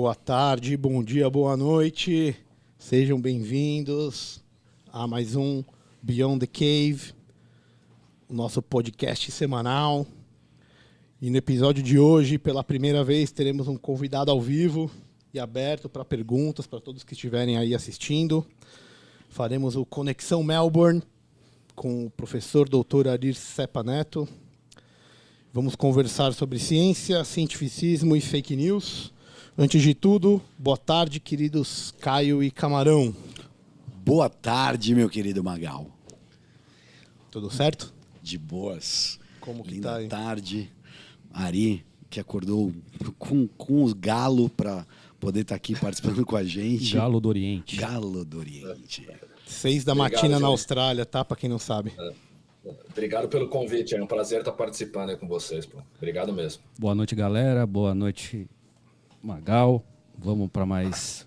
boa tarde, bom dia, boa noite. Sejam bem-vindos a mais um Beyond the Cave, o nosso podcast semanal. E no episódio de hoje, pela primeira vez, teremos um convidado ao vivo e aberto para perguntas para todos que estiverem aí assistindo. Faremos o Conexão Melbourne com o professor Dr. Arir Cepa Neto. Vamos conversar sobre ciência, cientificismo e fake news. Antes de tudo, boa tarde, queridos Caio e Camarão. Boa tarde, meu querido Magal. Tudo certo? De boas. Como que Linda tá aí? tarde. Ari, que acordou com os galos para poder estar aqui participando com a gente. Galo do Oriente. Galo do Oriente. 6 da Obrigado, matina na gente. Austrália, tá? Pra quem não sabe. Obrigado pelo convite, é um prazer estar participando aí com vocês, pô. Obrigado mesmo. Boa noite, galera. Boa noite, Magal. Vamos para mais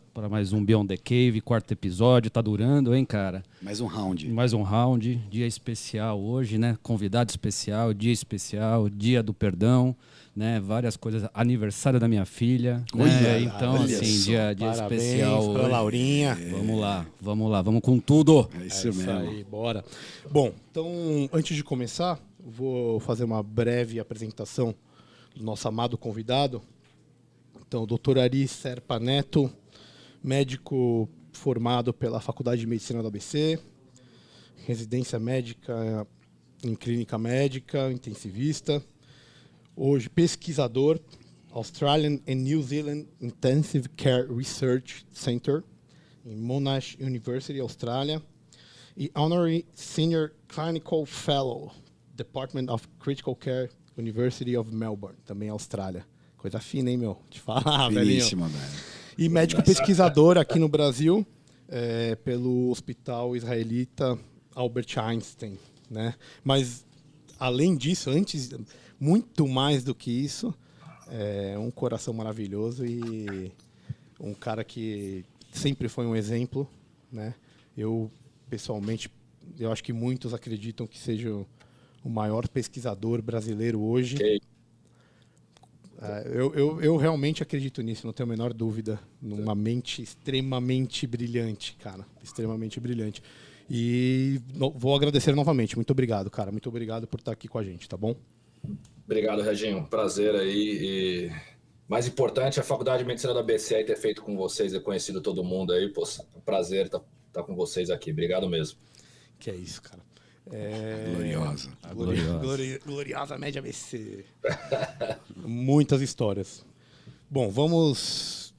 um Beyond the Cave, quarto episódio. Tá durando, hein, cara? Mais um round. Mais um round. Dia especial hoje, né? Convidado especial, dia do perdão, né? Várias coisas. Aniversário da minha filha. Olha, Né? Então, olha assim, só. dia Parabéns especial pra hoje. Vamos Vamos lá, vamos com tudo. É isso Isso mesmo. aí, bora. Bom, então, antes de começar, vou fazer uma breve apresentação do nosso amado convidado. Então, Dr. Arir Cepa Neto, médico formado pela Faculdade de Medicina do ABC, residência médica em clínica médica, intensivista. Hoje, pesquisador, Australian and New Zealand Intensive Care Research Center, em Monash University, Austrália. E Honorary Senior Clinical Fellow, Department of Critical Care, University of Melbourne, também Austrália. Coisa fina, hein, meu? Te falar, velhinho. Finíssima, velho. E médico pesquisador aqui no Brasil, pelo Hospital Israelita Albert Einstein, né? Mas, além disso, muito mais do que isso, é um coração maravilhoso e um cara que sempre foi um exemplo, né? Eu, pessoalmente, eu acho que muitos acreditam que seja o maior pesquisador brasileiro hoje. Ok. Eu realmente acredito nisso, não tenho a menor dúvida. Numa mente extremamente brilhante, cara. Extremamente brilhante. E vou agradecer novamente. Muito obrigado, cara. Muito obrigado por estar aqui com a gente, tá bom? Obrigado, Reginho. Prazer aí. E mais importante, a Faculdade de Medicina da ABC aí ter feito com vocês, conhecido todo mundo aí. Pô, prazer estar com vocês aqui. Obrigado mesmo. Que é isso, cara. Gloriosa. Gloriosa média ABC. Muitas histórias. Bom, vamos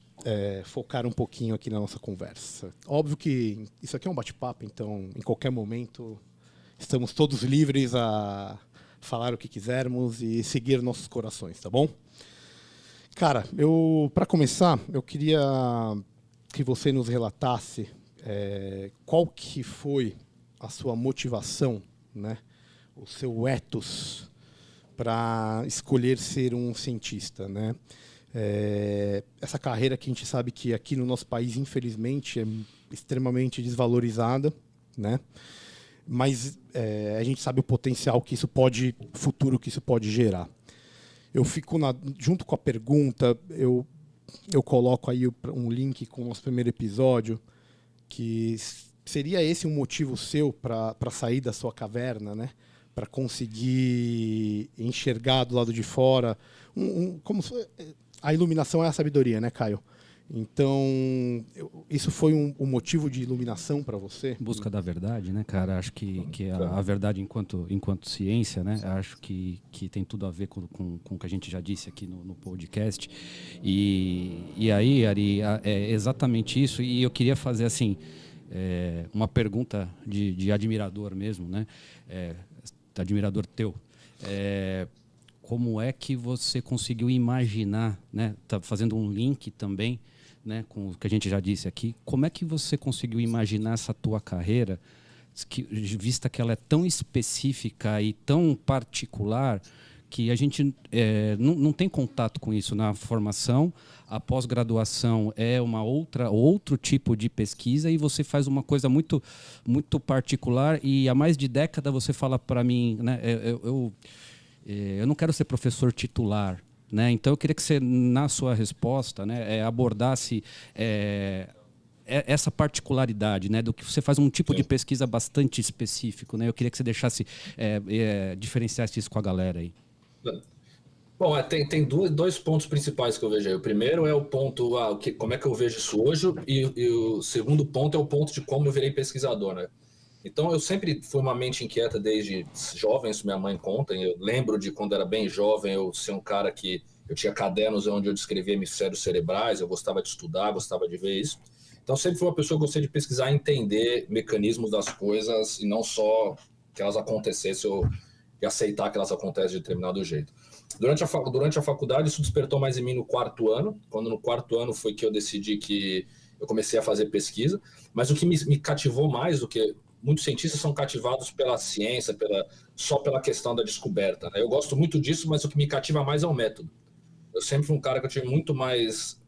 focar um pouquinho aqui na nossa conversa. Óbvio que isso aqui é um bate-papo, então em qualquer momento estamos todos livres a falar o que quisermos e seguir nossos corações, tá bom? Cara, para começar, eu queria que você nos relatasse qual que foi a sua motivação, né? O seu ethos para escolher ser um cientista, né? Essa carreira que a gente sabe que aqui no nosso país, infelizmente, é extremamente desvalorizada, né? Mas a gente sabe o potencial futuro que isso pode gerar. Eu fico junto com a pergunta, eu coloco aí um link com o nosso primeiro episódio, que seria esse um motivo seu para sair da sua caverna, né? Para conseguir enxergar do lado de fora, a iluminação é a sabedoria, né, Caio? Então, isso foi um motivo de iluminação para você? Busca da verdade, né, cara? Acho que a verdade enquanto ciência, né? Acho que tem tudo a ver com o que a gente já disse aqui no podcast. E aí, Ari, é exatamente isso. E eu queria fazer, assim, uma pergunta de admirador mesmo, né? Admirador teu. Como é que você conseguiu imaginar, né? Tá fazendo um link também, né, com o que a gente já disse aqui. Como é que você conseguiu imaginar essa tua carreira, vista que ela é tão específica e tão particular, que a gente não tem contato com isso na formação? A pós-graduação é outro tipo de pesquisa e você faz uma coisa muito, muito particular, e há mais de década você fala para mim, né, eu não quero ser professor titular, né? Então eu queria que você, na sua resposta, né, abordasse essa particularidade, né, do que você faz um tipo de pesquisa bastante específico, né? Eu queria que você deixasse, diferenciasse isso com a galera aí. Bom, tem dois pontos principais que eu vejo aí. O primeiro é o ponto, como é que eu vejo isso hoje, e o segundo ponto é o ponto de como eu virei pesquisador, né? Então, eu sempre fui uma mente inquieta desde jovem, isso minha mãe conta. Eu lembro de quando era bem jovem, eu ser um cara que eu tinha cadernos onde eu descrevia hemisférios cerebrais, eu gostava de estudar, gostava de ver isso. Então, sempre fui uma pessoa que gostei de pesquisar e entender mecanismos das coisas e não só que elas acontecessem e aceitar que elas acontecem de determinado jeito. Durante a faculdade, isso despertou mais em mim no 4º ano, quando no 4º ano foi que eu decidi que eu comecei a fazer pesquisa, mas o que me cativou mais do que... Muitos cientistas são cativados pela ciência, só pela questão da descoberta, né? Eu gosto muito disso, mas o que me cativa mais é o método. Eu sempre fui um cara que eu tive muito mais...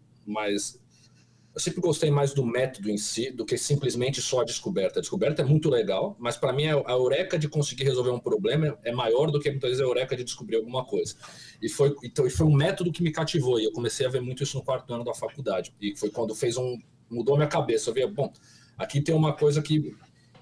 Eu sempre gostei mais do método em si do que simplesmente só a descoberta. A descoberta é muito legal, mas para mim a eureka de conseguir resolver um problema é maior do que muitas vezes a eureka de descobrir alguma coisa. E foi um método que me cativou, e eu comecei a ver muito isso no 4º ano da faculdade. E foi quando mudou minha cabeça. Eu vi, bom, aqui tem uma coisa que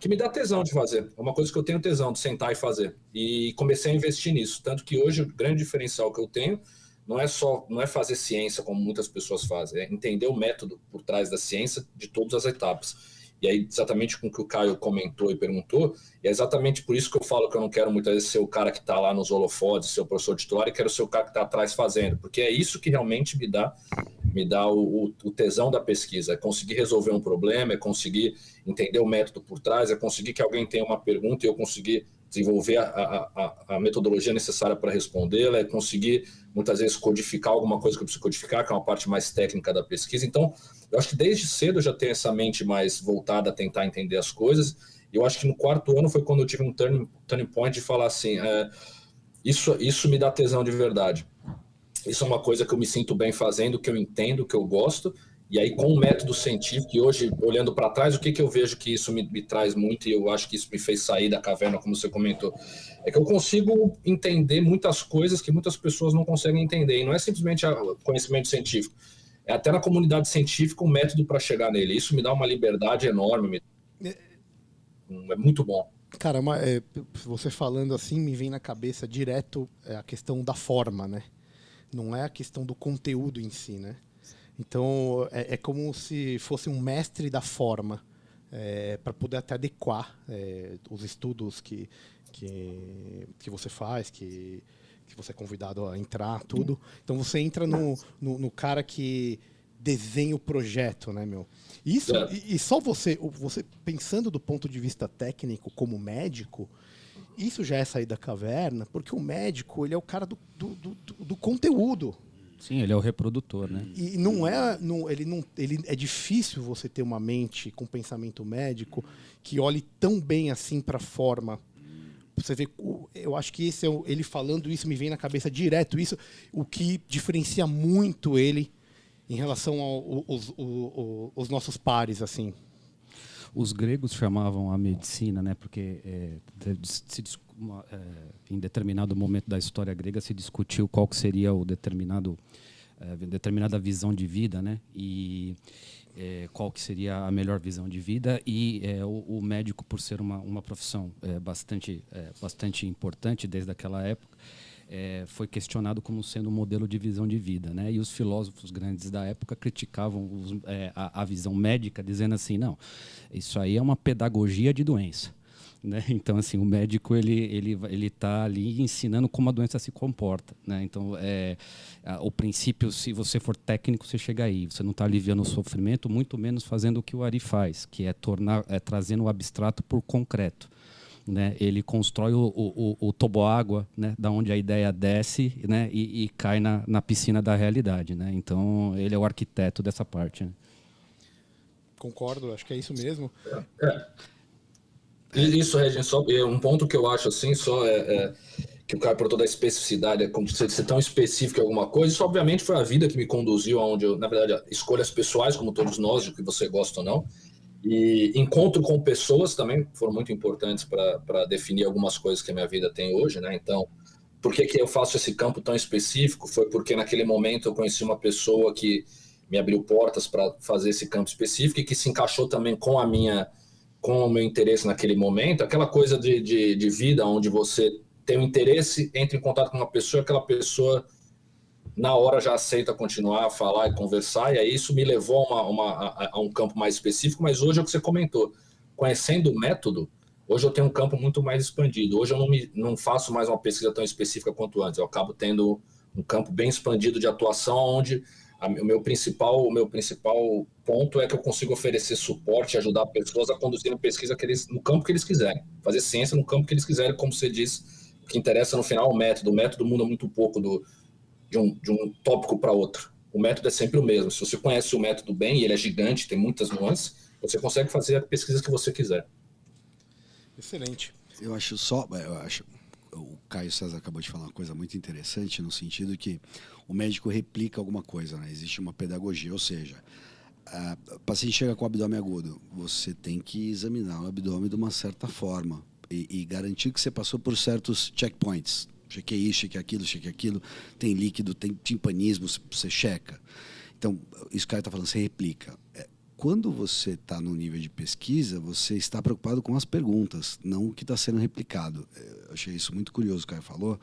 me dá tesão de fazer, é uma coisa que eu tenho tesão de sentar e fazer. E comecei a investir nisso, tanto que hoje o grande diferencial que eu tenho não é fazer ciência como muitas pessoas fazem, é entender o método por trás da ciência de todas as etapas. E aí, exatamente com o que o Caio comentou e perguntou, é exatamente por isso que eu falo que eu não quero muitas vezes ser o cara que está lá nos holofotes, ser o professor titular, e quero ser o cara que está atrás fazendo, porque é isso que realmente me dá o tesão da pesquisa, é conseguir resolver um problema, é conseguir entender o método por trás, é conseguir que alguém tenha uma pergunta e eu conseguir desenvolver a metodologia necessária para respondê-la, é conseguir, muitas vezes, codificar alguma coisa que eu preciso codificar, que é uma parte mais técnica da pesquisa. Então, eu acho que desde cedo eu já tenho essa mente mais voltada a tentar entender as coisas, e eu acho que no 4º ano foi quando eu tive um turning point de falar assim, isso me dá tesão de verdade. Isso é uma coisa que eu me sinto bem fazendo, que eu entendo, que eu gosto. E aí, com o método científico, e hoje, olhando para trás, o que eu vejo que isso me traz muito, e eu acho que isso me fez sair da caverna, como você comentou, é que eu consigo entender muitas coisas que muitas pessoas não conseguem entender. E não é simplesmente o conhecimento científico, é até na comunidade científica um método para chegar nele. Isso me dá uma liberdade enorme, é muito bom. Cara, você falando assim, me vem na cabeça direto a questão da forma, né? Não é a questão do conteúdo em si, né? Então, é como se fosse um mestre da forma, para poder até adequar os estudos que você faz, que você é convidado a entrar, tudo. Então, você entra no cara que desenha o projeto, né, meu? Isso, e só você pensando do ponto de vista técnico, como médico, isso já é sair da caverna, porque o médico, ele é o cara do conteúdo. Sim, ele é o reprodutor, né? E ele é difícil você ter uma mente com pensamento médico que olhe tão bem assim para a forma. Você vê, eu acho que ele falando isso me vem na cabeça direto isso, o que diferencia muito ele em relação aos nossos pares, assim. Os gregos chamavam a medicina, né? Porque em determinado momento da história grega se discutiu qual que seria o determinada visão de vida, né? E qual que seria a melhor visão de vida, e o médico, por ser uma profissão bastante importante desde aquela época, foi questionado como sendo um modelo de visão de vida, né? E os filósofos grandes da época criticavam a visão médica, dizendo assim, não, isso aí é uma pedagogia de doença, né? Então, assim, o médico ele está ali ensinando como a doença se comporta, né? Então, o princípio, se você for técnico, você chega aí, você não está aliviando o sofrimento, muito menos fazendo o que o Ari faz, que é trazendo o abstrato por concreto. Né? Ele constrói o toboágua, né? Da onde a ideia desce, né? e cai na piscina da realidade, né? Então, ele é o arquiteto dessa parte, né? Concordo, acho que é isso mesmo. Isso, Regina, só um ponto que eu acho assim, que o cara por toda a especificidade, é como se ser tão específico em alguma coisa. Isso, obviamente, foi a vida que me conduziu aonde eu, na verdade, escolhas pessoais, como todos nós, de que você gosta ou não. E encontro com pessoas também foram muito importantes para definir algumas coisas que a minha vida tem hoje, né? Então, por que eu faço esse campo tão específico? Foi porque naquele momento eu conheci uma pessoa que me abriu portas para fazer esse campo específico e que se encaixou também com o meu interesse naquele momento. Aquela coisa de vida onde você tem um interesse, entra em contato com uma pessoa, aquela pessoa na hora já aceita continuar a falar e conversar, e aí isso me levou a um campo mais específico, mas hoje é o que você comentou, conhecendo o método, hoje eu tenho um campo muito mais expandido. Hoje eu não faço mais uma pesquisa tão específica quanto antes, eu acabo tendo um campo bem expandido de atuação, onde o meu principal ponto é que eu consigo oferecer suporte e ajudar pessoas a conduzirem pesquisa no campo que eles quiserem, fazer ciência no campo que eles quiserem, como você diz, o que interessa no final é o método. O método muda muito pouco de um tópico para outro. O método é sempre o mesmo. Se você conhece o método bem, e ele é gigante, tem muitas nuances, você consegue fazer a pesquisa que você quiser. Excelente. Eu acho o Caio César acabou de falar uma coisa muito interessante, no sentido que o médico replica alguma coisa, né? Existe uma pedagogia, ou seja, o paciente chega com abdômen agudo, você tem que examinar o abdômen de uma certa forma e garantir que você passou por certos checkpoints. Chequei isso, chequei aquilo, tem líquido, tem timpanismo, você checa. Então, isso que o Caio está falando, você replica. Quando você está no nível de pesquisa, você está preocupado com as perguntas, não o que está sendo replicado. Eu achei isso muito curioso, o Caio falou.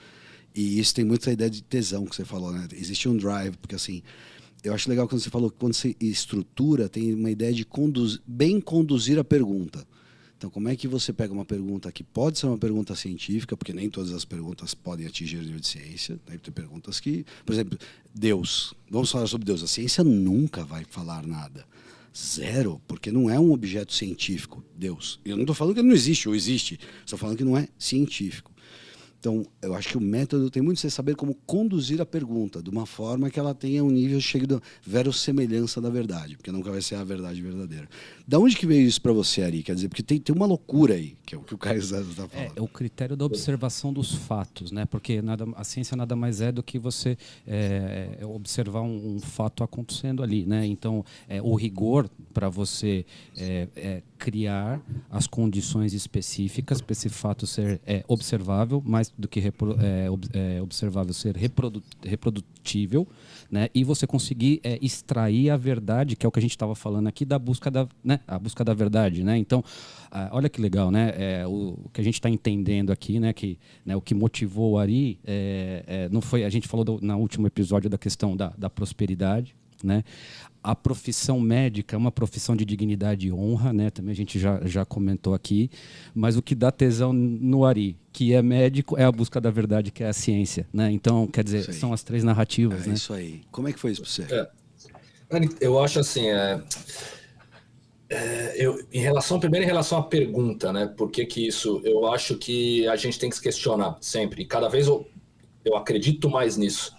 E isso tem muito a ideia de tesão que você falou, né? Existe um drive, porque assim, eu acho legal quando você falou que quando você estrutura, tem uma ideia de bem conduzir a pergunta. Então, como é que você pega uma pergunta que pode ser uma pergunta científica, porque nem todas as perguntas podem atingir o nível de ciência, né? Tem perguntas que, por exemplo, Deus. Vamos falar sobre Deus. A ciência nunca vai falar nada. Zero, porque não é um objeto científico, Deus. Eu não estou falando que ele não existe, ou existe. Estou falando que não é científico. Então, eu acho que o método tem muito a saber como conduzir a pergunta de uma forma que ela tenha um nível cheio de verossemelhança da verdade, porque nunca vai ser a verdade verdadeira. Da onde que veio isso para você, Ari? Quer dizer, porque tem uma loucura aí, que é o que o Caio está falando. É o critério da observação dos fatos, né? Porque a ciência nada mais é do que você observar um fato acontecendo ali, né? Então, o rigor para você criar as condições específicas para esse fato ser observável, mais do que observável, ser reprodutível, né? E você conseguir extrair a verdade, que é o que a gente estava falando aqui, da busca a busca da verdade, né? Então, olha que legal, né? O que a gente está entendendo aqui, né? Que, né, o que motivou o Ari, não foi, a gente falou no último episódio da questão da prosperidade, né? A profissão médica é uma profissão de dignidade e honra, né? Também a gente já comentou aqui. Mas o que dá tesão no Ari, que é médico, é a busca da verdade, que é a ciência, né? Então, quer dizer, são as três narrativas, né? Isso aí. Como é que foi isso para você? Eu acho assim, primeiro em relação à pergunta, né? Por que isso? Eu acho que a gente tem que se questionar sempre. E cada vez eu acredito mais nisso.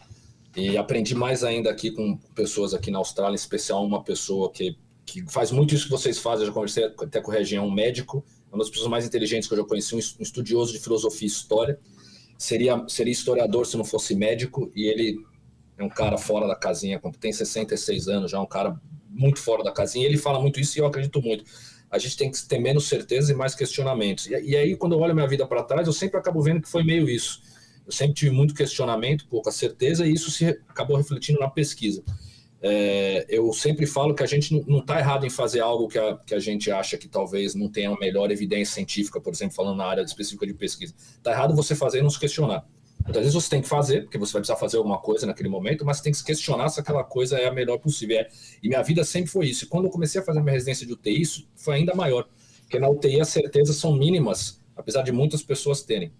E aprendi mais ainda aqui com pessoas aqui na Austrália, em especial uma pessoa que faz muito isso que vocês fazem. Eu já conversei até com o Região, um médico, uma das pessoas mais inteligentes que eu já conheci, um estudioso de filosofia e história. Seria historiador se não fosse médico, e ele é um cara fora da casinha, tem 66 anos, já é um cara muito fora da casinha. Ele fala muito isso e eu acredito muito. A gente tem que ter menos certeza e mais questionamentos. E aí, quando eu olho a minha vida para trás, eu sempre acabo vendo que foi meio isso. Eu sempre tive muito questionamento, pouca certeza, e isso acabou refletindo na pesquisa. Eu sempre falo que a gente não está errado em fazer algo que a gente acha que talvez não tenha a melhor evidência científica, por exemplo, falando na área específica de pesquisa. Está errado você fazer e não se questionar. Muitas vezes você tem que fazer, porque você vai precisar fazer alguma coisa naquele momento, mas você tem que se questionar se aquela coisa é a melhor possível. E minha vida sempre foi isso. E quando eu comecei a fazer minha residência de UTI, isso foi ainda maior. Porque na UTI as certezas são mínimas, apesar de muitas pessoas terem.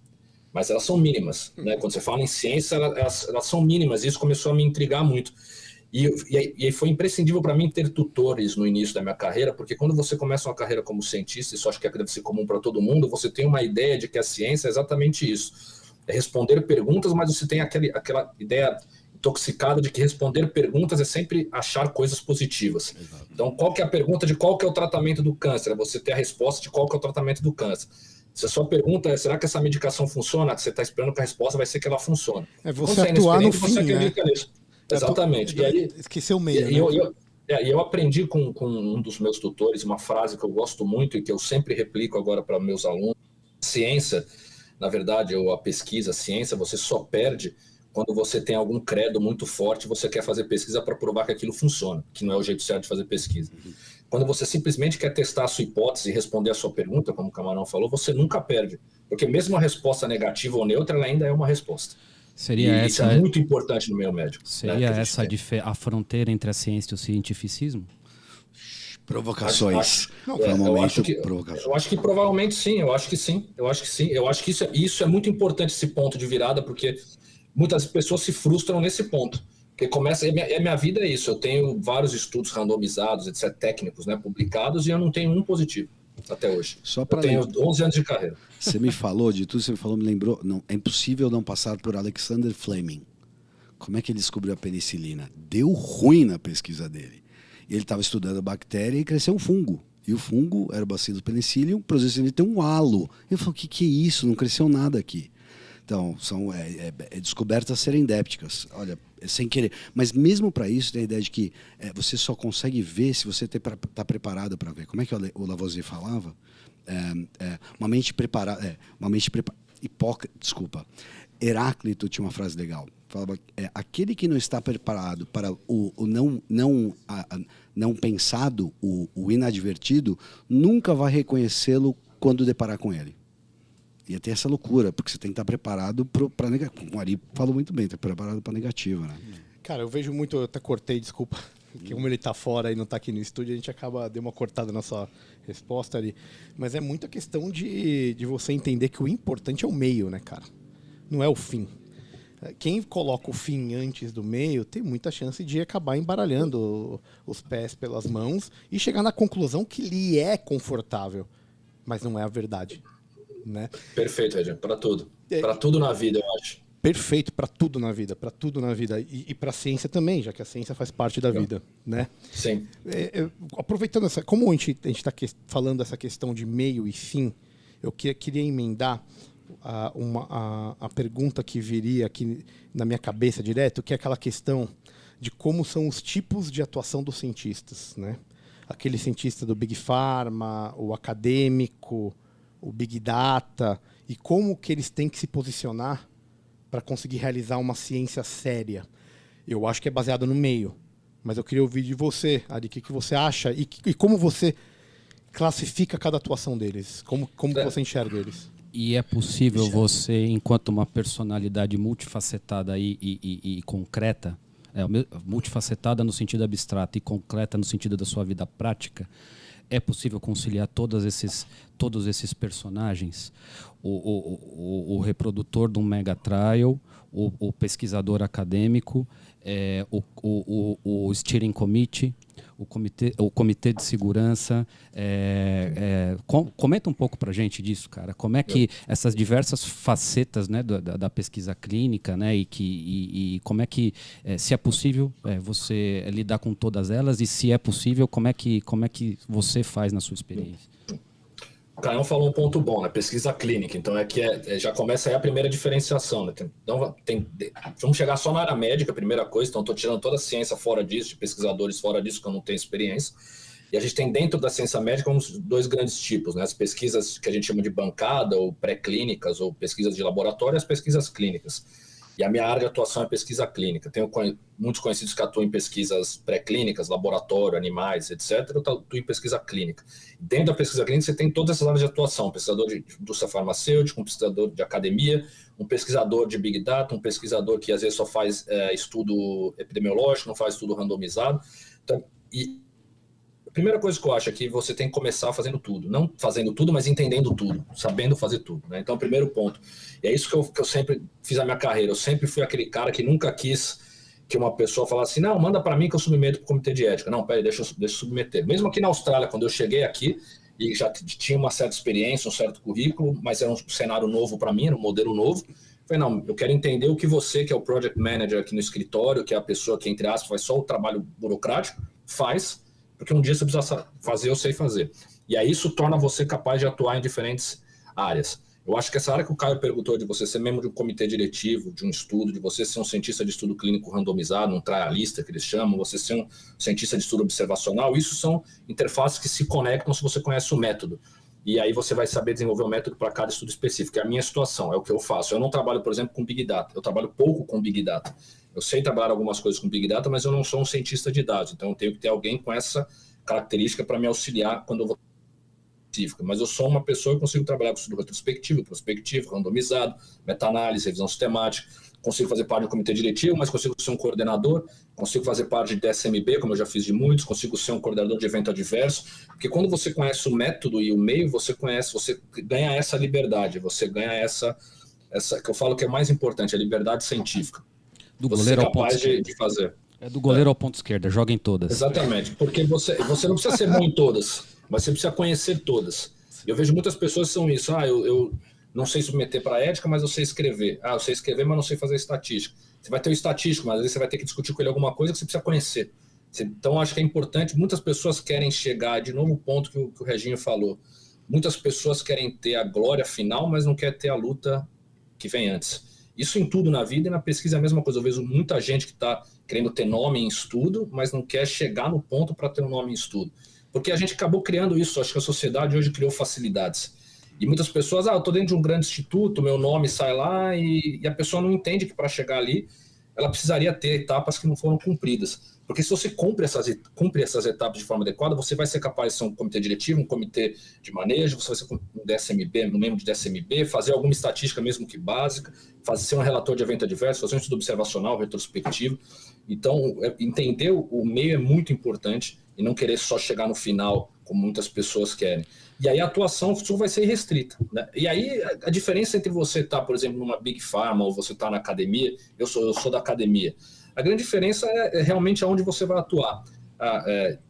Mas elas são mínimas, né? Quando você fala em ciência, elas são mínimas, e isso começou a me intrigar muito. E foi imprescindível para mim ter tutores no início da minha carreira, porque quando você começa uma carreira como cientista, isso acho que deve ser comum para todo mundo, você tem uma ideia de que a ciência é exatamente isso. É responder perguntas, mas você tem aquela ideia intoxicada de que responder perguntas é sempre achar coisas positivas. Exato. Então, qual que é a pergunta de qual que é o tratamento do câncer? É você ter a resposta de qual que é o tratamento do câncer. Se a sua pergunta é, será que essa medicação funciona? Você está esperando que a resposta vai ser que ela funciona. É você atuar no fim, você acredita nisso. Exatamente. E aí, esqueceu o meio, né? Eu aprendi com um dos meus tutores uma frase que eu gosto muito e que eu sempre replico agora para meus alunos. Ciência, na verdade, ou a pesquisa, a ciência, você só perde quando você tem algum credo muito forte, você quer fazer pesquisa para provar que aquilo funciona, que não é o jeito certo de fazer pesquisa. Quando você simplesmente quer testar a sua hipótese e responder a sua pergunta, como o Camarão falou, você nunca perde. Porque mesmo a resposta negativa ou neutra, ela ainda é uma resposta. Isso é muito importante no meio médico. Seria essa a fronteira entre a ciência e o cientificismo? Provocações. Eu acho que provavelmente sim, eu acho que sim. Eu acho que isso é muito importante, esse ponto de virada, porque muitas pessoas se frustram nesse ponto. Porque minha vida é isso, eu tenho vários estudos randomizados, etc., técnicos, né, publicados, e eu não tenho um positivo até hoje. Eu tenho 11 anos de carreira. Você me falou de tudo, me lembrou, não, é impossível não passar por Alexander Fleming. Como é que ele descobriu a penicilina? Deu ruim na pesquisa dele. Ele estava estudando a bactéria e cresceu um fungo. E o fungo era o Bacillus penicillium, produziu ele tem um halo. Ele falou, o que é isso? Não cresceu nada aqui. Então, são descobertas serendípticas. Olha, sem querer. Mas mesmo para isso, tem a ideia de que você só consegue ver se você está preparado para ver. Como é que o Lavoisier falava? Uma mente preparada. Desculpa. Heráclito tinha uma frase legal. Falava, aquele que não está preparado para o não pensado, o inadvertido, nunca vai reconhecê-lo quando deparar com ele. E tem essa loucura, porque você tem que estar preparado para negativo. O Ari falou muito bem, está preparado para negativa, né? Cara, eu vejo muito, eu até cortei, desculpa, que como ele está fora e não está aqui no estúdio, a gente acaba deu uma cortada na sua resposta ali. Mas é muita questão de você entender que o importante é o meio, né, cara? Não é o fim. Quem coloca o fim antes do meio tem muita chance de acabar embaralhando os pés pelas mãos e chegar na conclusão que lhe é confortável, mas não é a verdade. Né? Perfeito, Regiane, para tudo. Para tudo na vida, eu acho. Perfeito, para tudo na vida, para tudo na vida. E para a ciência também, já que a ciência faz parte da vida. Né? Sim. Aproveitando como a gente está falando essa questão de meio e fim, eu queria emendar a pergunta que viria aqui na minha cabeça direto, que é aquela questão de como são os tipos de atuação dos cientistas. Né? Aquele cientista do Big Pharma, o acadêmico, o Big Data, e como que eles têm que se posicionar para conseguir realizar uma ciência séria. Eu acho que é baseado no meio, mas eu queria ouvir de você, Ari, o que você acha e como você classifica cada atuação deles, como você enxerga eles. E é possível você, enquanto uma personalidade multifacetada e concreta, multifacetada no sentido abstrato e concreta no sentido da sua vida prática, é possível conciliar todos esses personagens? O reprodutor de um mega trial, o pesquisador acadêmico, o steering committee, o comitê de segurança. Comenta um pouco para a gente disso, cara. Como é que essas diversas facetas, né, da pesquisa clínica, né, e como é que, se é possível, você lidar com todas elas, e se é possível, como é que você faz na sua experiência? O Caio falou um ponto bom, né? Pesquisa clínica. Então, já começa aí a primeira diferenciação. Né? Então, vamos chegar só na área médica, a primeira coisa. Então, estou tirando toda a ciência fora disso, de pesquisadores fora disso, que eu não tenho experiência. E a gente tem dentro da ciência médica uns dois grandes tipos, né? As pesquisas que a gente chama de bancada, ou pré-clínicas, ou pesquisas de laboratório, e as pesquisas clínicas. E a minha área de atuação é pesquisa clínica. Tenho muitos conhecidos que atuam em pesquisas pré-clínicas, laboratório, animais, etc. Eu atuo em pesquisa clínica. Dentro da pesquisa clínica, você tem todas essas áreas de atuação. Um pesquisador de indústria farmacêutica, um pesquisador de academia, um pesquisador de Big Data, um pesquisador que às vezes só faz estudo epidemiológico, não faz estudo randomizado. Então, a primeira coisa que eu acho é que você tem que começar fazendo tudo. Não fazendo tudo, mas entendendo tudo, sabendo fazer tudo. Né? Então, primeiro ponto. E é isso que eu sempre fiz a minha carreira. Eu sempre fui aquele cara que nunca quis que uma pessoa falasse assim, não, manda para mim que eu submeto para o comitê de ética. Não, peraí, deixa eu submeter. Mesmo aqui na Austrália, quando eu cheguei aqui, e já tinha uma certa experiência, um certo currículo, mas era um cenário novo para mim, era um modelo novo. Eu falei, não, eu quero entender o que você, que é o project manager aqui no escritório, que é a pessoa que, entre aspas, faz só o trabalho burocrático, faz, porque um dia você precisa fazer, eu sei fazer. E aí isso torna você capaz de atuar em diferentes áreas. Eu acho que essa área que o Caio perguntou, de você ser membro de um comitê diretivo, de um estudo, de você ser um cientista de estudo clínico randomizado, um trialista que eles chamam, você ser um cientista de estudo observacional, isso são interfaces que se conectam se você conhece o método. e aí você vai saber desenvolver um método para cada estudo específico. É a minha situação, é o que eu faço. Eu não trabalho, por exemplo, com Big Data. Eu trabalho pouco com Big Data. Eu sei trabalhar algumas coisas com Big Data, mas eu não sou um cientista de dados. Então, eu tenho que ter alguém com essa característica para me auxiliar quando eu vou específica. Mas eu sou uma pessoa que consigo trabalhar com estudo retrospectivo, prospectivo, randomizado, meta-análise, revisão sistemática. Consigo fazer parte do comitê diretivo, mas consigo ser um coordenador, consigo fazer parte de DSMB, como eu já fiz de muitos, consigo ser um coordenador de evento adverso, porque quando você conhece o método e o meio, você ganha essa liberdade, você ganha essa que eu falo que é mais importante, a liberdade científica. Do goleiro ao ponto de fazer. É do goleiro ao ponto esquerda, joga em todas. Exatamente, porque você não precisa ser bom em todas, mas você precisa conhecer todas. Eu vejo muitas pessoas que são isso, eu não sei submeter para a ética, mas eu sei escrever. Eu sei escrever, mas não sei fazer estatística. Você vai ter o estatístico, mas às vezes você vai ter que discutir com ele alguma coisa que você precisa conhecer. Então, acho que é importante. Muitas pessoas querem chegar, de novo, o ponto que o Reginho falou. Muitas pessoas querem ter a glória final, mas não querem ter a luta que vem antes. Isso em tudo na vida e na pesquisa é a mesma coisa. Eu vejo muita gente que está querendo ter nome em estudo, mas não quer chegar no ponto para ter um nome em estudo. Porque a gente acabou criando isso. Acho que a sociedade hoje criou facilidades. E muitas pessoas, eu estou dentro de um grande instituto, meu nome sai lá, e a pessoa não entende que para chegar ali, ela precisaria ter etapas que não foram cumpridas. Porque se você cumpre essas etapas de forma adequada, você vai ser capaz de ser um comitê diretivo, um comitê de manejo, você vai ser um DSMB, um membro de DSMB, fazer alguma estatística mesmo que básica, ser um relator de evento adverso, fazer um estudo observacional, retrospectivo. Então, entender o meio é muito importante e não querer só chegar no final, como muitas pessoas querem. E aí a atuação vai ser restrita, né? E aí a diferença entre você estar, por exemplo, numa Big Pharma ou você estar na academia, eu sou da academia. A grande diferença é realmente aonde você vai atuar.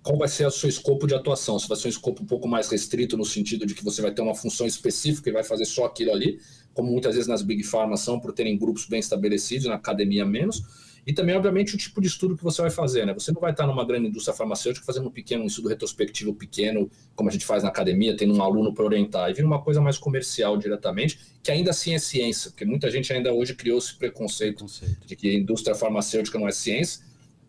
Qual vai ser o seu escopo de atuação? Se vai ser um escopo um pouco mais restrito no sentido de que você vai ter uma função específica e vai fazer só aquilo ali, como muitas vezes nas Big Pharma são, por terem grupos bem estabelecidos, na academia menos. E também, obviamente, o tipo de estudo que você vai fazer, né? Você não vai estar numa grande indústria farmacêutica fazendo um estudo retrospectivo pequeno, como a gente faz na academia, tendo um aluno para orientar, e vira uma coisa mais comercial diretamente, que ainda assim é ciência, porque muita gente ainda hoje criou esse preconceito de que a indústria farmacêutica não é ciência.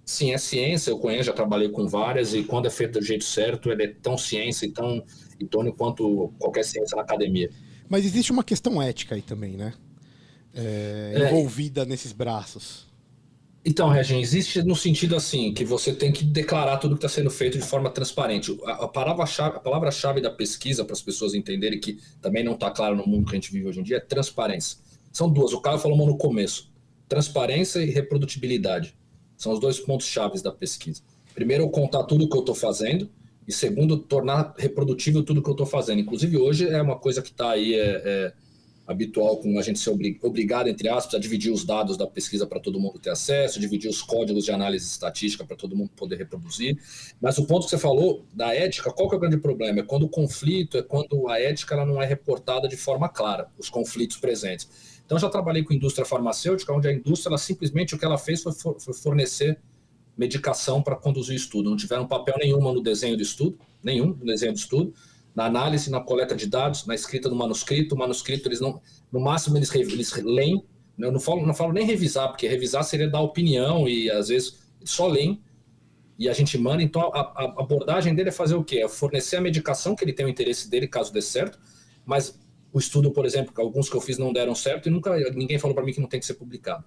Sim, é ciência, eu conheço, já trabalhei com várias, e quando é feito do jeito certo, ele é tão ciência e tão idôneo quanto qualquer ciência na academia. Mas existe uma questão ética aí também, né? Envolvida nesses braços. Então, Reginho, existe no sentido assim, que você tem que declarar tudo que está sendo feito de forma transparente. A palavra-chave da pesquisa, para as pessoas entenderem que também não está claro no mundo que a gente vive hoje em dia, é transparência. São duas, o Caio falou no começo. Transparência e reprodutibilidade. São os dois pontos chaves da pesquisa. Primeiro, eu contar tudo o que eu estou fazendo, e segundo, tornar reprodutível tudo o que eu estou fazendo. Inclusive, hoje é uma coisa que está aí... habitual, com a gente ser obrigado, entre aspas, a dividir os dados da pesquisa para todo mundo ter acesso, dividir os códigos de análise estatística para todo mundo poder reproduzir. Mas o ponto que você falou da ética, qual que é o grande problema? É quando o conflito, é quando a ética ela não é reportada de forma clara, os conflitos presentes. Então, já trabalhei com indústria farmacêutica, onde a indústria, ela simplesmente, o que ela fez foi fornecer medicação para conduzir o estudo. Não tiveram papel nenhum no desenho do estudo, na análise, na coleta de dados, na escrita do manuscrito. O manuscrito, eles não, no máximo, eles leem. Eu não falo nem revisar, porque revisar seria dar opinião e, às vezes, só leem e a gente manda. Então, a abordagem dele é fazer o quê? É fornecer a medicação que ele tem o interesse dele, caso dê certo, mas o estudo, por exemplo, alguns que eu fiz não deram certo e ninguém falou para mim que não tem que ser publicado.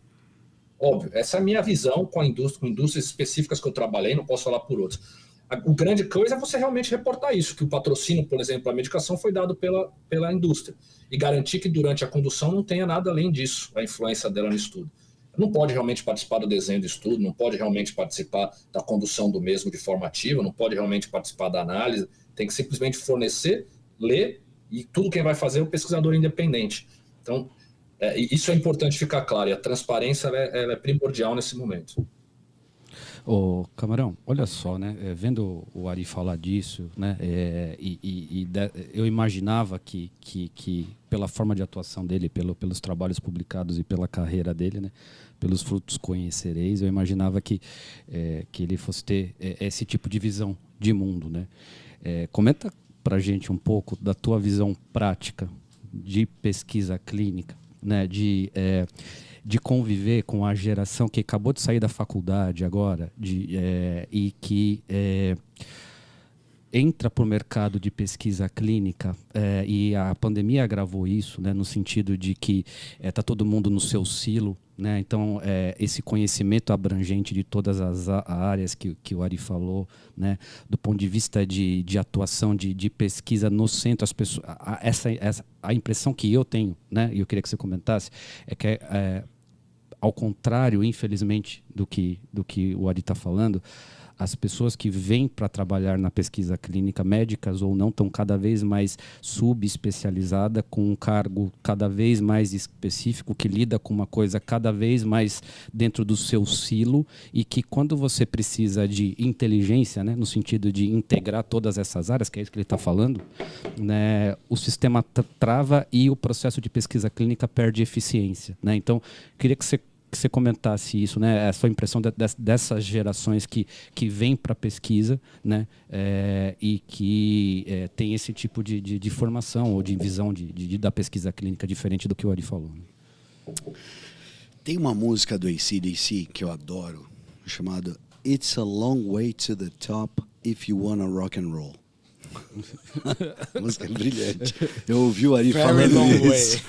Óbvio, essa é a minha visão com indústrias específicas que eu trabalhei, não posso falar por outros. O grande coisa é você realmente reportar isso, que o patrocínio, por exemplo, a medicação foi dado pela indústria, e garantir que durante a condução não tenha nada além disso, a influência dela no estudo. Não pode realmente participar do desenho do estudo, não pode realmente participar da condução do mesmo de forma ativa, não pode realmente participar da análise, tem que simplesmente fornecer, ler, e tudo quem vai fazer é o pesquisador independente. Então, isso é importante ficar claro, e a transparência ela é primordial nesse momento. Ô, Camarão, olha só, né? Vendo o Ari falar disso, né? Eu imaginava que pela forma de atuação dele, pelos trabalhos publicados e pela carreira dele, né? Pelos frutos conhecereis, eu imaginava que ele fosse ter esse tipo de visão de mundo, né? Comenta pra gente um pouco da tua visão prática de pesquisa clínica, né? De conviver com a geração que acabou de sair da faculdade agora e que entra para o mercado de pesquisa clínica, e a pandemia agravou isso, né, no sentido de que está todo mundo no seu silo, né? Então, esse conhecimento abrangente de todas as áreas que o Ari falou, né, do ponto de vista de atuação, de pesquisa no centro, as pessoas, a impressão que eu tenho, né, e eu queria que você comentasse, é que ao contrário, infelizmente, do que o Ari está falando, as pessoas que vêm para trabalhar na pesquisa clínica, médicas ou não, estão cada vez mais subespecializadas, com um cargo cada vez mais específico, que lida com uma coisa cada vez mais dentro do seu silo, e que quando você precisa de inteligência, né, no sentido de integrar todas essas áreas, que é isso que ele está falando, né, o sistema trava e o processo de pesquisa clínica perde eficiência, né? Então, queria que você comentasse isso, né? A sua impressão dessas gerações que vêm para a pesquisa, né? E que tem esse tipo de formação ou de visão da pesquisa clínica diferente do que o Ari falou. Né? Tem uma música do AC/DC que eu adoro, chamada It's a Long Way to the Top If You Wanna Rock and Roll. A música é brilhante. Eu ouvi o Ari falando isso.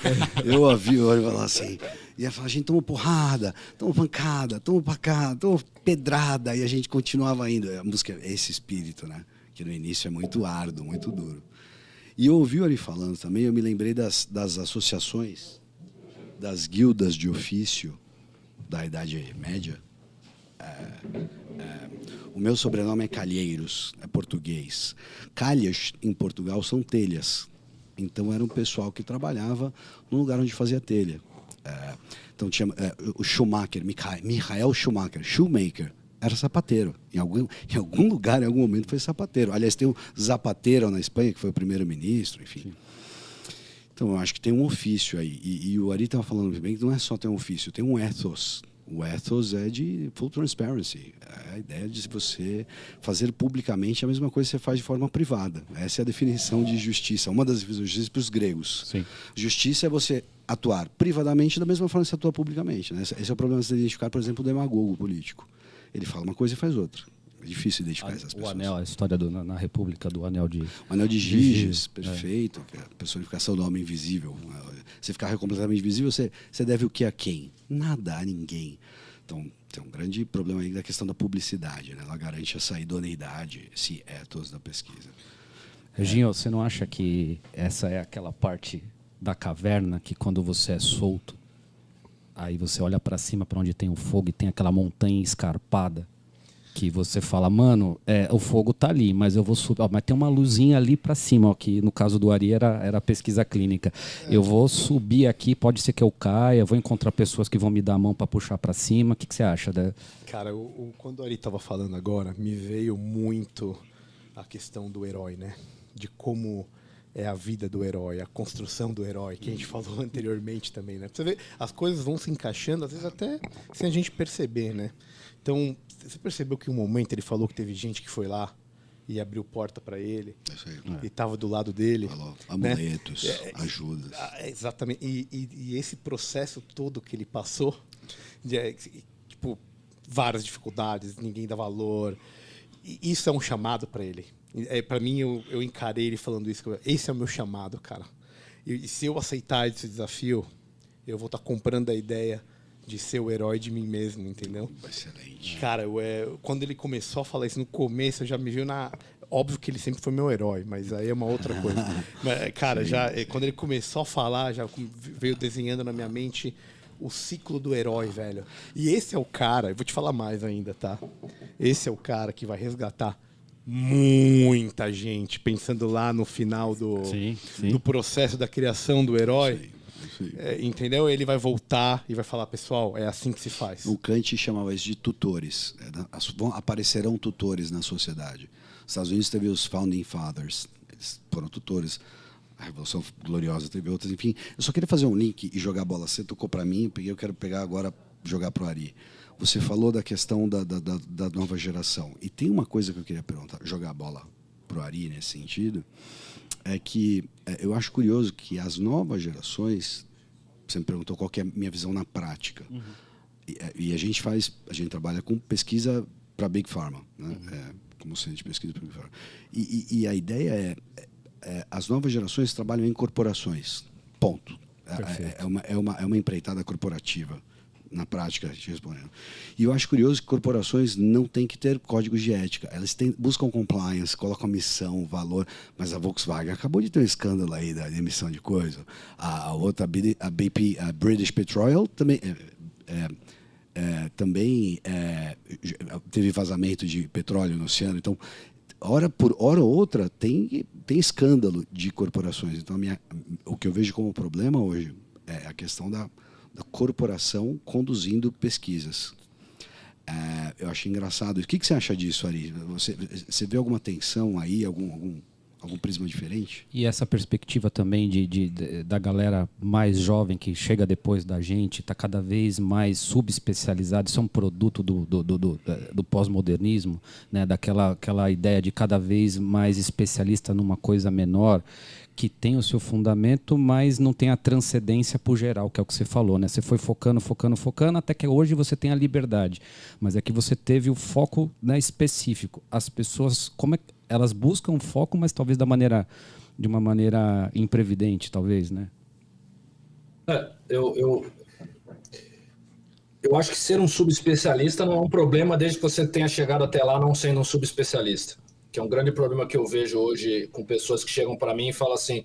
Eu ouvi o Ari falar assim. E ele falava, a gente tomou porrada, tomou pancada, tomou pacada, tomou pedrada. E a gente continuava indo. A música é esse espírito, né? Que no início é muito árduo, muito duro. E eu ouvi o Ari falando também, eu me lembrei das associações, das guildas de ofício da Idade Média. O meu sobrenome é Calheiros, é português. Calhas, em Portugal, são telhas. Então, era um pessoal que trabalhava num lugar onde fazia telha. Então, tinha o Schumacher, Michael Schumacher, Shoemaker, era sapateiro. Em algum lugar, em algum momento, foi sapateiro. Aliás, tem o Zapatero na Espanha, que foi o primeiro-ministro, enfim. Então, eu acho que tem um ofício aí. E o Ari estava falando bem que não é só ter um ofício, tem um ethos. O ethos é de full transparency. É a ideia de você fazer publicamente a mesma coisa que você faz de forma privada. Essa é a definição de justiça. Uma das definições de justiça para os gregos. Sim. Justiça é você atuar privadamente da mesma forma que você atua publicamente. Né? Esse é o problema de você identificar, por exemplo, o demagogo político. Ele fala uma coisa e faz outra. É difícil identificar essas pessoas. O anel, a história na República do anel de... O anel de Giges, perfeito. Que é a personificação do homem invisível. Você ficar completamente invisível, você deve o que a quem? Nada, a ninguém. Então, tem um grande problema aí da questão da publicidade. Né? Ela garante essa idoneidade, esse ethos da pesquisa. Reginho, você não acha que essa é aquela parte da caverna que quando você é solto, aí você olha para cima, para onde tem o fogo e tem aquela montanha escarpada, que você fala, mano, o fogo tá ali, mas eu vou subir, mas tem uma luzinha ali para cima, ó, que no caso do Ari era pesquisa clínica. Eu vou subir aqui, pode ser que eu caia, vou encontrar pessoas que vão me dar a mão para puxar para cima. O que você acha? Cara, quando o Ari estava falando agora, me veio muito a questão do herói, né? De como é a vida do herói, a construção do herói, que a gente falou anteriormente também, né? Pra você ver, as coisas vão se encaixando, às vezes até sem a gente perceber, né? Então, você percebeu que um momento ele falou que teve gente que foi lá e abriu porta para ele e estava do lado dele. Falou, amuletos, né? Ajudas. Exatamente. E esse processo todo que ele passou, tipo, várias dificuldades, ninguém dá valor. E isso é um chamado para ele. Para mim, eu encarei ele falando isso. Esse é o meu chamado, cara. E se eu aceitar esse desafio, eu vou estar comprando a ideia de ser o herói de mim mesmo, entendeu? Excelente. Cara, quando ele começou a falar isso no começo, eu já me viu na... Óbvio que ele sempre foi meu herói, mas aí é uma outra coisa. Mas, cara, quando ele começou a falar, já veio desenhando na minha mente o ciclo do herói, velho. E esse é o cara, eu vou te falar mais ainda, tá? Esse é o cara que vai resgatar muita gente, pensando lá no final do processo da criação do herói. Entendeu? Ele vai voltar e vai falar, pessoal, é assim que se faz. O Kant chamava isso de tutores. Aparecerão tutores na sociedade. Nos Estados Unidos teve os Founding Fathers. Eles foram tutores. A Revolução Gloriosa teve outras. Enfim, eu só queria fazer um link e jogar a bola. Você tocou para mim, eu quero pegar agora, jogar para o Ari. Você falou da questão da nova geração. E tem uma coisa que eu queria perguntar, jogar a bola para o Ari nesse sentido, é que eu acho curioso que as novas gerações, você me perguntou qual que é a minha visão na prática. E a gente trabalha com pesquisa para Big Pharma, né? como centro de pesquisa. E a ideia as novas gerações trabalham em corporações, ponto. É uma empreitada corporativa, na prática, a gente respondendo. E eu acho curioso que corporações não têm que ter códigos de ética. Elas buscam compliance, colocam a missão, valor. Mas a Volkswagen acabou de ter um escândalo aí da emissão de coisa. A outra, a BP, a British Petroleum, também... também teve vazamento de petróleo no oceano. Então, hora ou outra, tem escândalo de corporações. Então, o que eu vejo como problema hoje é a questão da corporação conduzindo pesquisas. Eu acho engraçado. O que você acha disso, Ari? Você vê alguma tensão aí, algum prisma diferente? E essa perspectiva também da galera mais jovem que chega depois da gente, está cada vez mais subespecializado, isso é um produto do pós-modernismo, né? Daquela ideia de cada vez mais especialista numa coisa menor, que tem o seu fundamento, mas não tem a transcendência para o geral, que é o que você falou, né? Você foi focando, até que hoje você tem a liberdade. Mas é que você teve o foco, né, específico. As pessoas, elas buscam foco, mas talvez de uma maneira imprevidente, talvez, né? Eu acho que ser um subespecialista não é um problema desde que você tenha chegado até lá não sendo um subespecialista. Que é um grande problema que eu vejo hoje com pessoas que chegam para mim e falam assim: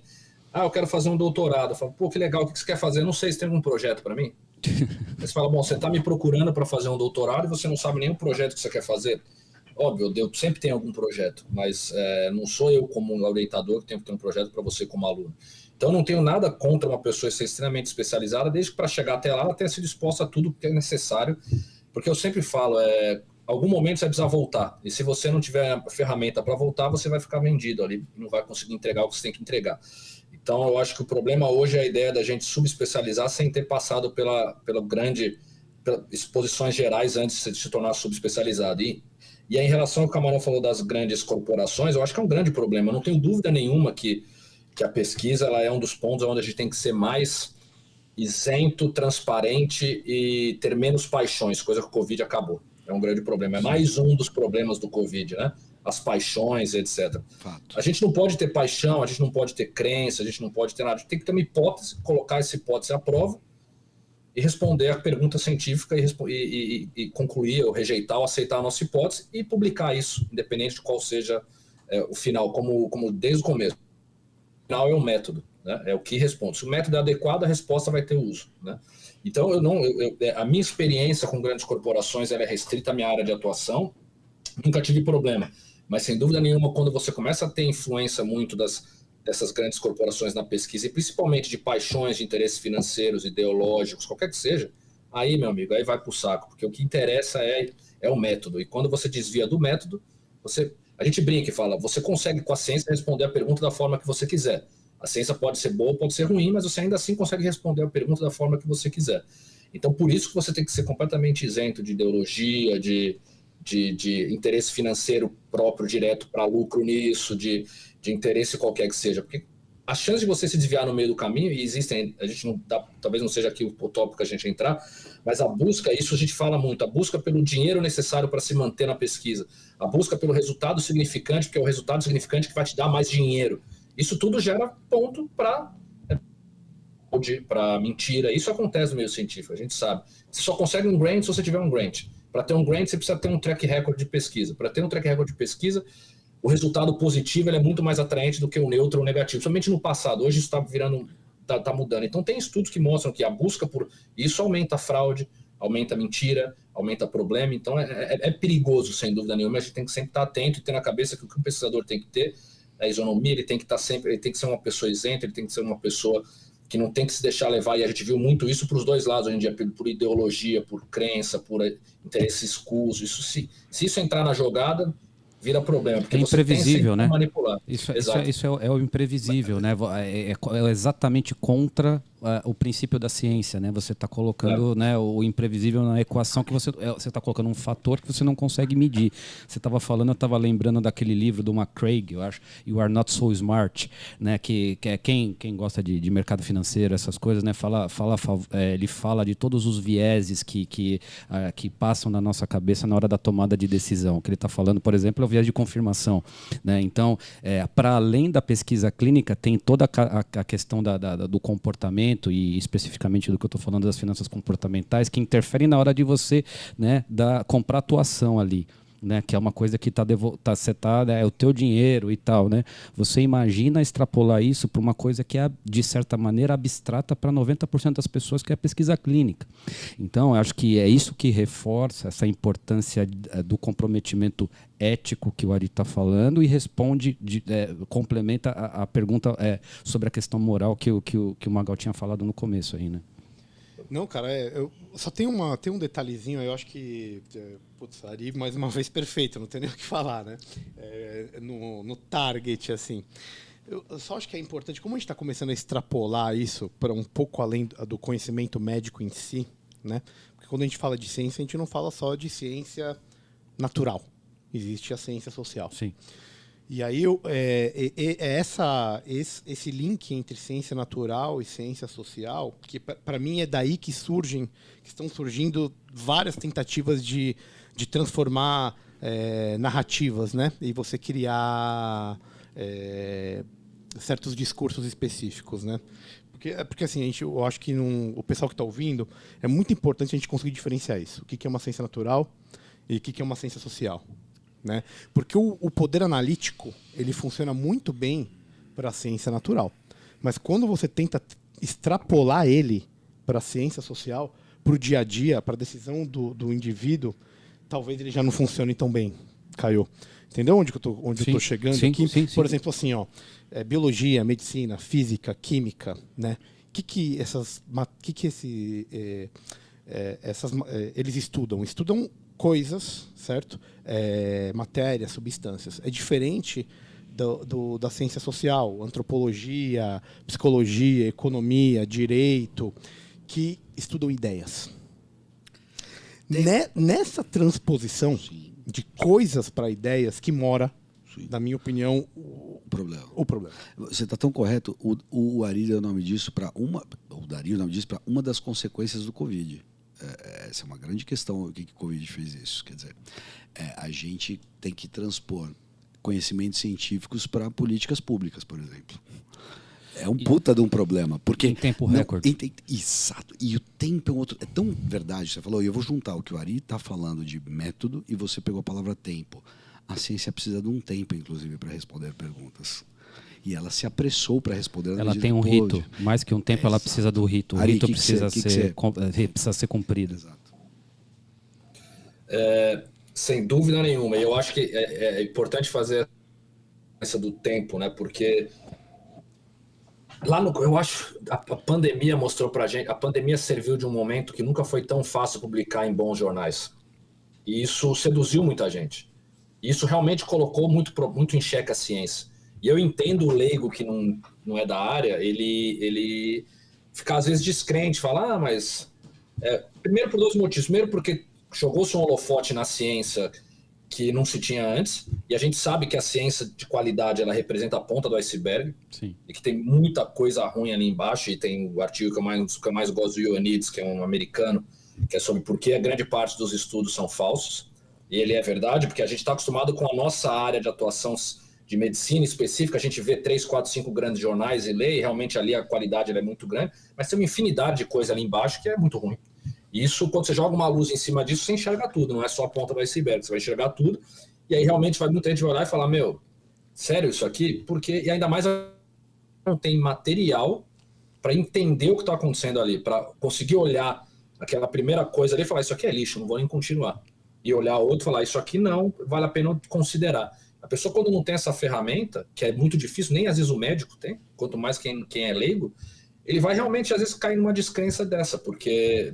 eu quero fazer um doutorado. Eu falo: pô, que legal, o que você quer fazer? Eu não sei, se tem algum projeto para mim? Você fala: bom, você está me procurando para fazer um doutorado e você não sabe nem o projeto que você quer fazer. Óbvio, eu sempre tenho algum projeto, mas não sou eu como um orientador que tenho que ter um projeto para você como aluno. Então, não tenho nada contra uma pessoa ser extremamente especializada, desde que para chegar até lá ela tenha sido exposta a tudo que é necessário, porque eu sempre falo, algum momento você vai precisar voltar, e se você não tiver a ferramenta para voltar, você vai ficar vendido ali, e não vai conseguir entregar o que você tem que entregar. Então, eu acho que o problema hoje é a ideia da gente subespecializar sem ter passado pelas exposições gerais antes de se tornar subespecializado. E aí, em relação ao que o Camarão falou das grandes corporações, eu acho que é um grande problema. Eu não tenho dúvida nenhuma que a pesquisa ela é um dos pontos onde a gente tem que ser mais isento, transparente e ter menos paixões, coisa que o Covid acabou. É um grande problema. É mais um dos problemas do Covid, né? As paixões, etc. Fato. A gente não pode ter paixão, a gente não pode ter crença, a gente não pode ter nada. A gente tem que ter uma hipótese, colocar essa hipótese à prova e responder a pergunta científica e concluir, ou rejeitar, ou aceitar a nossa hipótese e publicar isso, independente de qual seja o final, como desde o começo. O final é um método, né? É o que responde. Se o método é adequado, a resposta vai ter uso, né? Então, a minha experiência com grandes corporações ela é restrita à minha área de atuação, nunca tive problema, mas sem dúvida nenhuma, quando você começa a ter influência muito dessas grandes corporações na pesquisa, e principalmente de paixões, de interesses financeiros, ideológicos, qualquer que seja, aí, meu amigo, aí vai pro saco, porque o que interessa é o método, e quando você desvia do método, a gente brinca e fala, você consegue com a ciência responder a pergunta da forma que você quiser. A ciência pode ser boa, pode ser ruim, mas você ainda assim consegue responder a pergunta da forma que você quiser. Então, por isso que você tem que ser completamente isento de ideologia, de interesse financeiro próprio, direto para lucro nisso, de interesse qualquer que seja. Porque a chance de você se desviar no meio do caminho, e existem, a gente não dá, talvez não seja aqui o tópico que a gente entrar, mas a busca, isso a gente fala muito, a busca pelo dinheiro necessário para se manter na pesquisa, a busca pelo resultado significante, porque é o resultado significante que vai te dar mais dinheiro. Isso tudo gera ponto para mentira. Isso acontece no meio científico, a gente sabe. Você só consegue um grant se você tiver um grant. Para ter um grant, você precisa ter um track record de pesquisa. Para ter um track record de pesquisa, o resultado positivo ele é muito mais atraente do que o neutro ou o negativo. Somente no passado. Hoje isso está mudando. Então, tem estudos que mostram que a busca por isso aumenta a fraude, aumenta a mentira, aumenta o problema. Então, é perigoso, sem dúvida nenhuma. A gente tem que sempre estar atento e ter na cabeça que o que um pesquisador tem que ter a isonomia, ele tem que estar sempre, ele tem que ser uma pessoa isenta, ele tem que ser uma pessoa que não tem que se deixar levar, e a gente viu muito isso para os dois lados hoje em dia, por ideologia, por crença, por interesse escuso. Isso, se isso entrar na jogada, vira problema, porque é imprevisível, você tem né? Manipular. Isso é o imprevisível, né? É exatamente contra o princípio da ciência, né? Você está colocando né, o imprevisível na equação que você está colocando um fator que você não consegue medir. Você estava falando, eu estava lembrando daquele livro do McCraig, eu acho, You Are Not So Smart, né? Que é quem gosta de mercado financeiro, essas coisas, né? Ele fala de todos os vieses que passam na nossa cabeça na hora da tomada de decisão. O que ele está falando, por exemplo, é o viés de confirmação, né? Então, para além da pesquisa clínica, tem toda a questão do comportamento e especificamente do que eu estou falando das finanças comportamentais que interferem na hora de você, né, comprar atuação ali. Né, que é uma coisa que é o teu dinheiro e tal, né? Você imagina extrapolar isso para uma coisa que é, de certa maneira, abstrata para 90% das pessoas, que é a pesquisa clínica. Então, eu acho que é isso que reforça essa importância do comprometimento ético que o Ari está falando e complementa a pergunta sobre a questão moral que o Magal tinha falado no começo aí, né? Não, cara, só tem um detalhezinho, eu acho que Ari, mais uma vez, perfeito, não tem nem o que falar, né? No target, assim. Eu só acho que é importante, como a gente está começando a extrapolar isso para um pouco além do conhecimento médico em si, né? Porque quando a gente fala de ciência, a gente não fala só de ciência natural, existe a ciência social. Sim. E aí esse link entre ciência natural e ciência social, que para mim é daí que estão surgindo várias tentativas de transformar narrativas, né? E você criar certos discursos específicos, né? Porque assim, eu acho que o pessoal que está ouvindo, é muito importante a gente conseguir diferenciar isso. O que é uma ciência natural e o que é uma ciência social. Né? Porque o poder analítico ele funciona muito bem para a ciência natural. Mas quando você tenta extrapolar ele para a ciência social, para o dia a dia, para a decisão do indivíduo, talvez ele já não funcione tão bem, Caio. Entendeu onde eu estou chegando aqui? Sim. Por exemplo, assim, biologia, medicina, física, química, né? Eles estudam? Estudam coisas, certo? Matérias, substâncias. É diferente da ciência social, antropologia, psicologia, economia, direito, que estudam ideias. Nessa transposição de coisas para ideias que mora, na minha opinião, o problema. Você está tão correto. O Ari deu o nome disso para uma das consequências do Covid. Essa é uma grande questão, o que o Covid fez isso. Quer dizer, a gente tem que transpor conhecimentos científicos para políticas públicas, por exemplo. É um puta de um problema. Porque em tempo recorde. Exato. E o tempo é um outro. É tão verdade, você falou, e eu vou juntar o que o Ari está falando de método e você pegou a palavra tempo. A ciência precisa de um tempo, inclusive, para responder perguntas. E ela se apressou para responder. Ela tem um rito. Mais que um tempo, ela precisa do rito. O Ari, rito precisa ser cumprido. Exato. Sem dúvida nenhuma. Eu acho que é importante fazer essa do tempo, né? Porque eu acho a pandemia mostrou para a gente. A pandemia serviu de um momento que nunca foi tão fácil publicar em bons jornais. E isso seduziu muita gente. E isso realmente colocou muito em xeque a ciência. E eu entendo o leigo que não é da área, ele fica às vezes descrente, fala, mas... primeiro por dois motivos. Primeiro porque jogou-se um holofote na ciência que não se tinha antes, e a gente sabe que a ciência de qualidade ela representa a ponta do iceberg. Sim. E que tem muita coisa ruim ali embaixo, e tem o artigo que eu mais gosto do Ioannidis, que é um americano, que é sobre por que a grande parte dos estudos são falsos. E ele é verdade, porque a gente está acostumado com a nossa área de atuação de medicina específica, a gente vê 3, 4, 5 grandes jornais e lê, e realmente ali a qualidade ela é muito grande, mas tem uma infinidade de coisa ali embaixo que é muito ruim. E isso, quando você joga uma luz em cima disso, você enxerga tudo, não é só a ponta do iceberg, você vai enxergar tudo, e aí realmente muita gente vai olhar e falar, sério isso aqui? Porque, e ainda mais não tem material para entender o que está acontecendo ali, para conseguir olhar aquela primeira coisa ali e falar, isso aqui é lixo, não vou nem continuar. E olhar outro e falar, isso aqui não, vale a pena considerar. A pessoa, quando não tem essa ferramenta, que é muito difícil, nem às vezes o médico tem, quanto mais quem é leigo, ele vai realmente, às vezes, cair numa descrença dessa, porque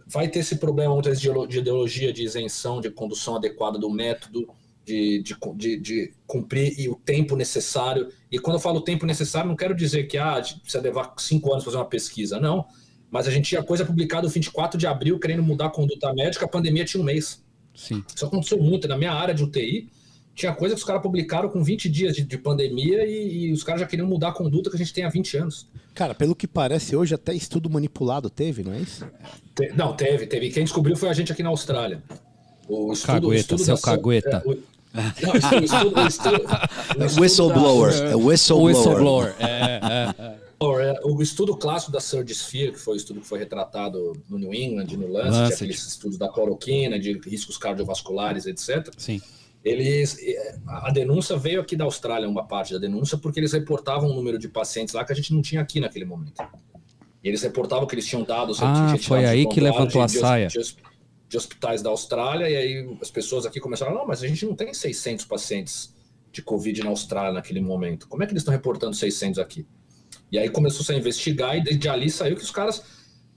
vai ter esse problema, muitas vezes, de ideologia, de isenção, de condução adequada do método, de cumprir o tempo necessário. E quando eu falo tempo necessário, não quero dizer que precisa levar 5 anos para fazer uma pesquisa, não. Mas a gente tinha coisa publicada no 24 de abril querendo mudar a conduta médica, a pandemia tinha 1 mês. Sim. Isso aconteceu muito. Na minha área de UTI, tinha coisa que os caras publicaram com 20 dias de pandemia e os caras já queriam mudar a conduta que a gente tem há 20 anos. Cara, pelo que parece hoje, até estudo manipulado teve, não é isso? Não, teve. Quem descobriu foi a gente aqui na Austrália. O cagueta. Whistleblower. Whistleblower. O estudo clássico da Surge Sphere, que foi o estudo que foi retratado no New England, no Lancet, aqueles estudos da cloroquina, de riscos cardiovasculares, etc. Sim. A denúncia veio aqui da Austrália, uma parte da denúncia, porque eles reportavam um número de pacientes lá que a gente não tinha aqui naquele momento. E eles reportavam que eles tinham dados... foi aí que levantou a saia. De hospitais da Austrália, e aí as pessoas aqui começaram, não, mas a gente não tem 600 pacientes de Covid na Austrália naquele momento. Como é que eles estão reportando 600 aqui? E aí começou-se a investigar, e desde ali saiu que os caras,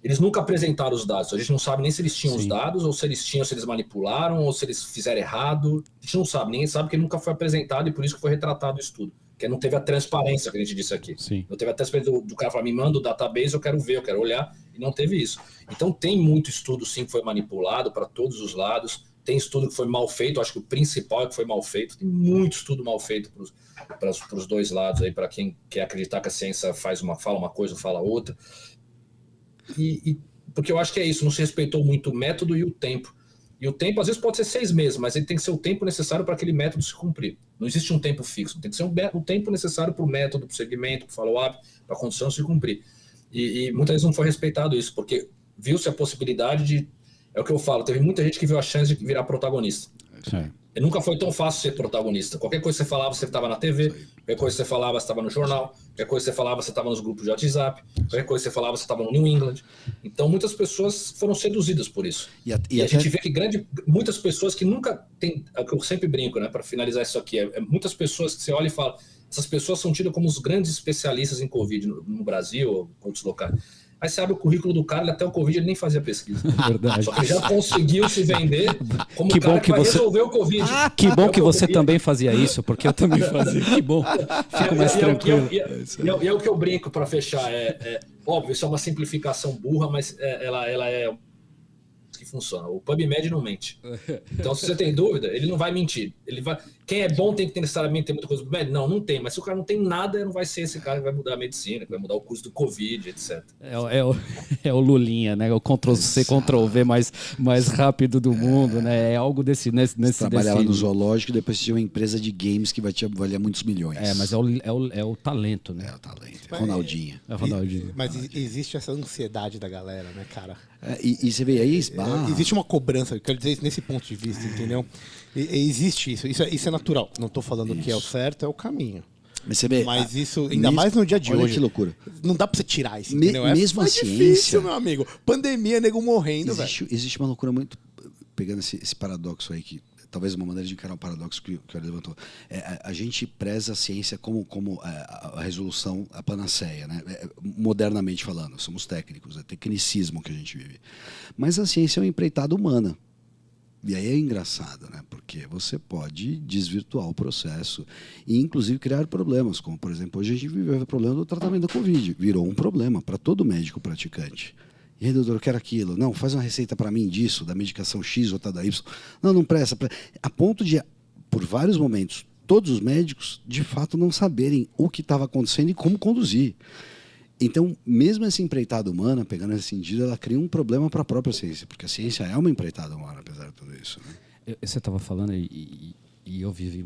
eles nunca apresentaram os dados. A gente não sabe nem se eles tinham os dados, ou se eles tinham, se eles manipularam, ou se eles fizeram errado. A gente não sabe, ninguém sabe, porque nunca foi apresentado, e por isso que foi retratado o estudo. Porque não teve a transparência que a gente disse aqui. Sim. Não teve a transparência do cara falar, me manda o database, eu quero ver, eu quero olhar, e não teve isso. Então tem muito estudo, sim, que foi manipulado para todos os lados. Tem estudo que foi mal feito, acho que o principal é que foi mal feito. Tem muito estudo mal feito para os dois lados, aí, para quem quer acreditar que a ciência fala uma coisa ou fala outra. Porque eu acho que é isso, não se respeitou muito o método e o tempo. E o tempo, às vezes, pode ser 6 meses, mas ele tem que ser o tempo necessário para aquele método se cumprir. Não existe um tempo fixo, tem que ser o tempo necessário para o método, para o segmento, para o follow-up, para a condição se cumprir. E muitas vezes não foi respeitado isso, porque viu-se a possibilidade de... É o que eu falo, teve muita gente que viu a chance de virar protagonista. Sim. E nunca foi tão fácil ser protagonista. Qualquer coisa que você falava, você estava na TV. Qualquer coisa que você falava, você estava no jornal. Qualquer coisa que você falava, você estava nos grupos de WhatsApp. Qualquer coisa que você falava, você estava no New England. Então, muitas pessoas foram seduzidas por isso. E a gente vê que muitas pessoas que nunca tem... Eu sempre brinco, né, para finalizar isso aqui. Muitas pessoas que você olha e fala, essas pessoas são tidas como os grandes especialistas em Covid no Brasil ou em outros locais. Aí você abre o currículo do cara, até o Covid ele nem fazia pesquisa. Verdade. Só que ele já conseguiu se vender como o cara que vai resolver o Covid. Que bom que você também fazia isso, porque eu também fazia. Que bom. Fico mais tranquilo. E é o que eu brinco para fechar. Óbvio, isso é uma simplificação burra, mas ela é que funciona. O PubMed não mente. Então, se você tem dúvida, ele não vai mentir. Quem é bom tem que necessariamente ter muita coisa do PubMed? Não tem. Mas se o cara não tem nada, não vai ser esse cara que vai mudar a medicina, que vai mudar o curso do Covid, etc. É o Lulinha, né? O Ctrl-C, Ctrl-V mais rápido do mundo, né? É algo nesse trabalhava no zoológico e depois tinha uma empresa de games que valia muitos milhões. Mas é o talento, né? É o talento. Ronaldinho. Mas existe essa ansiedade da galera, né, cara? E você vê aí, existe uma cobrança, quero dizer, nesse ponto de vista, entendeu? Existe isso. Isso é natural. Não estou falando que é o certo, é o caminho. Mas você vê, mas isso, ainda mais no dia de hoje. Que loucura. Não dá pra você tirar isso, entendeu? Mesmo a ciência. Difícil, meu amigo. Pandemia, nego morrendo, velho. Existe uma loucura muito. Pegando esse paradoxo aí, que talvez uma maneira de encarar um paradoxo que o Ari levantou. A gente preza a ciência como a resolução, a panaceia, né? Modernamente falando, somos técnicos, é tecnicismo que a gente vive. Mas a ciência é uma empreitada humana. E aí é engraçado, né? Porque você pode desvirtuar o processo e, inclusive, criar problemas. Como, por exemplo, hoje a gente vive o problema do tratamento da Covid. Virou um problema para todo médico praticante. E aí, doutor, eu quero aquilo. Não, faz uma receita para mim disso, da medicação X ou da Y. Não presta. A ponto de, por vários momentos, todos os médicos, de fato, não saberem o que estava acontecendo e como conduzir. Então, mesmo essa empreitada humana, pegando esse sentido, ela cria um problema para a própria ciência, porque a ciência é uma empreitada humana, apesar de tudo isso. Né? Você estava falando, e eu vivi,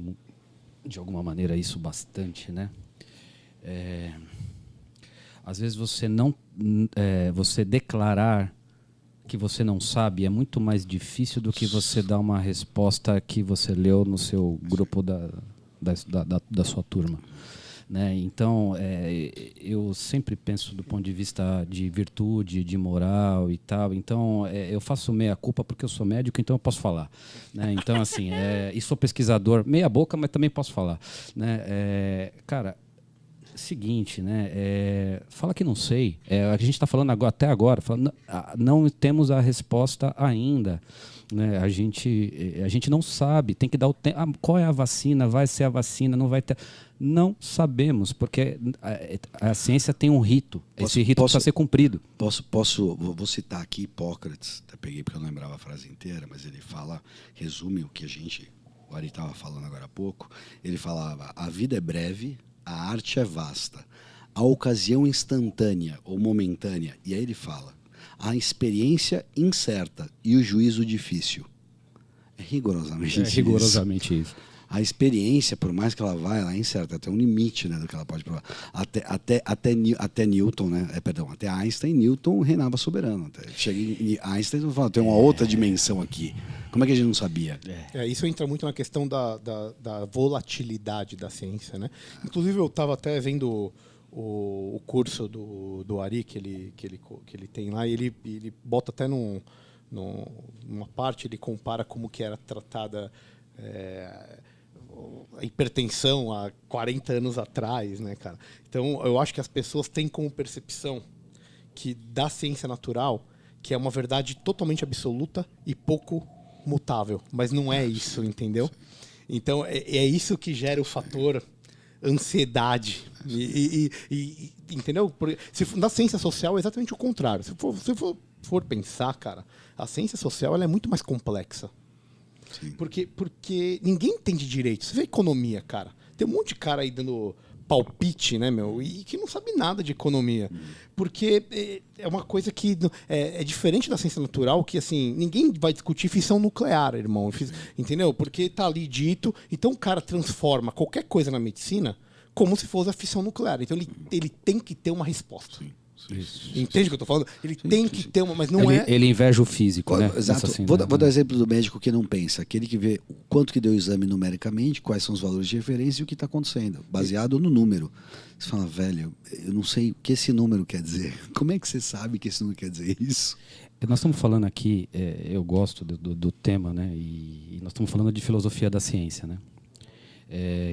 de alguma maneira, isso bastante, né? Às vezes você declarar que você não sabe é muito mais difícil do que você dar uma resposta que você leu no seu grupo da sua turma. Né? Então, eu sempre penso do ponto de vista de virtude, de moral e tal. Então, eu faço meia-culpa porque eu sou médico, então eu posso falar. Né? Então, assim, e sou pesquisador, meia-boca, mas também posso falar. Né? Cara, seguinte, né? Fala que não sei. A gente está falando até agora, não temos a resposta ainda. Né? A gente não sabe, tem que dar o tempo. Qual é a vacina? Vai ser a vacina? Não vai ter? Não sabemos, porque a ciência tem um rito. Esse rito precisa ser cumprido. Vou citar aqui Hipócrates, até peguei porque eu não lembrava a frase inteira, mas ele resume o que o Ari estava falando agora há pouco. Ele falava: a vida é breve, a arte é vasta, a ocasião instantânea ou momentânea. E aí ele fala: a experiência incerta e o juízo difícil. É rigorosamente isso. Rigorosamente isso. A experiência, por mais que ela é incerta, tem um limite, né, do que ela pode provar. Até Newton, né? Até Einstein, Newton reinava soberano. Chega em Einstein e fala: tem uma outra dimensão aqui. Como é que a gente não sabia? Isso entra muito na questão da volatilidade da ciência, né? Inclusive, eu estava até vendo o curso do Ari que ele tem lá, e ele bota até numa parte, ele compara como que era tratada a hipertensão há 40 anos atrás, né, cara? Então, eu acho que as pessoas têm como percepção que da ciência natural, que é uma verdade totalmente absoluta e pouco mutável, mas não é isso, entendeu? Então, é isso que gera o fator ansiedade. Entendeu? Na ciência social é exatamente o contrário. Se for pensar, cara, a ciência social ela é muito mais complexa. Sim. Porque ninguém entende direito. Você vê economia, cara. Tem um monte de cara aí dando palpite, né, meu? E que não sabe nada de economia. Porque é uma coisa que é diferente da ciência natural, que, assim, ninguém vai discutir fissão nuclear, irmão. Entendeu? Porque tá ali dito. Então o cara transforma qualquer coisa na medicina como se fosse a fissão nuclear. Então ele tem que ter uma resposta. Sim. Isso. Entende o que eu estou falando? Ele tem que ter uma, mas não ele inveja o físico, né? Exato. Assim, vou dar exemplo do médico que não pensa, aquele que vê quanto que deu o exame numericamente, quais são os valores de referência e o que está acontecendo, baseado no número. Você fala: velho, eu não sei o que esse número quer dizer. Como é que você sabe que esse número quer dizer isso? Nós estamos falando aqui, eu gosto do tema, né? E nós estamos falando de filosofia da ciência, né?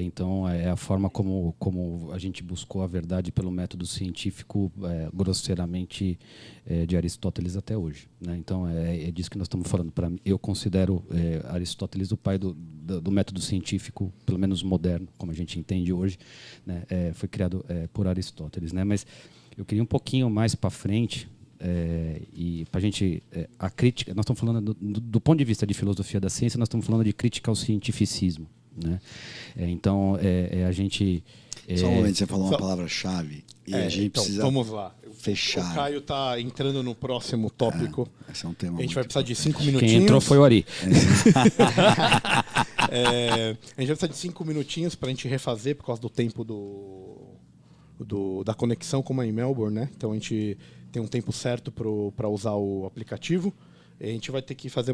Então, é a forma como a gente buscou a verdade pelo método científico, grosseiramente, de Aristóteles até hoje, né? Então, é disso que nós estamos falando. Eu considero Aristóteles o pai do método científico, pelo menos moderno, como a gente entende hoje, né? Foi criado por Aristóteles, né? Mas eu queria um pouquinho mais para frente, e para a gente, a crítica, nós estamos falando do ponto de vista de filosofia da ciência, nós estamos falando de crítica ao cientificismo, né? Então, a gente... Só um momento, você falou uma palavra-chave e a gente precisa vamos lá. Fechar. O Caio está entrando no próximo tópico. Esse é um tema a gente vai precisar de 5 Quem minutinhos. entrou foi o Ari. A gente vai precisar de 5 minutinhos para a gente refazer por causa do tempo da conexão como é em Melbourne, né? Então a gente tem um tempo certo para usar o aplicativo. A gente vai ter que fazer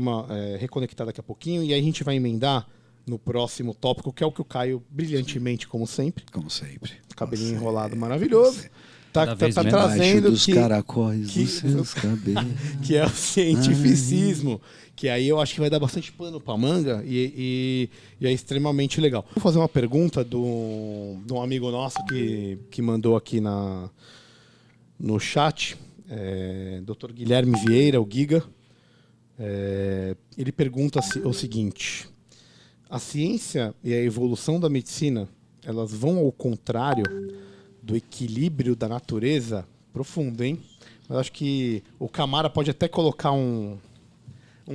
reconectar daqui a pouquinho e aí a gente vai emendar no próximo tópico, que é o que o Caio, brilhantemente, como sempre. Como sempre. Cabelinho enrolado maravilhoso. Tá trazendo dos caracóis dos seus cabelos. Que é o cientificismo. Que aí eu acho que vai dar bastante pano pra manga e é extremamente legal. Vou fazer uma pergunta de um amigo nosso que mandou aqui no chat. Dr. Guilherme Vieira, o Giga. Ele pergunta o seguinte: a ciência e a evolução da medicina, elas vão ao contrário do equilíbrio da natureza? Profundo, hein? Mas acho que o Camara pode até colocar um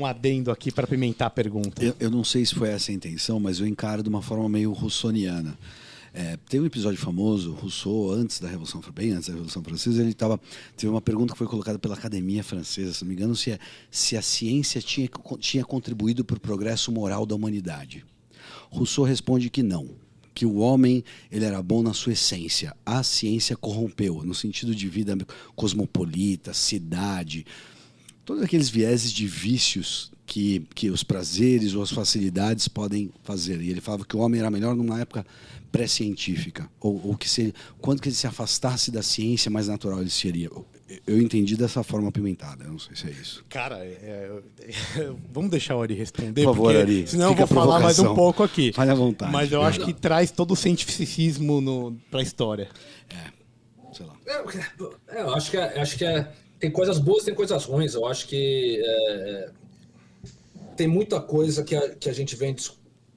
adendo aqui para apimentar a pergunta. Eu não sei se foi essa a intenção, mas eu encaro de uma forma meio russoniana. Tem um episódio famoso, Rousseau, bem antes da Revolução Francesa, teve uma pergunta que foi colocada pela Academia Francesa, se não me engano, se a ciência tinha contribuído para o progresso moral da humanidade. Rousseau responde que não, que o homem ele era bom na sua essência, a ciência corrompeu, no sentido de vida cosmopolita, cidade, todos aqueles vieses de vícios que os prazeres ou as facilidades podem fazer. E ele falava que o homem era melhor numa época pré-científica, ou que quanto que ele se afastasse da ciência, mais natural ele seria. Eu entendi dessa forma apimentada, eu não sei se é isso. Cara, vamos deixar o Ari responder, por favor, porque Ari, senão eu vou falar mais um pouco aqui. Fale à vontade. Mas eu acho que traz todo o cientificismo para a história. Sei lá. Eu acho que tem coisas boas, tem coisas ruins. Eu acho que tem muita coisa que a gente vem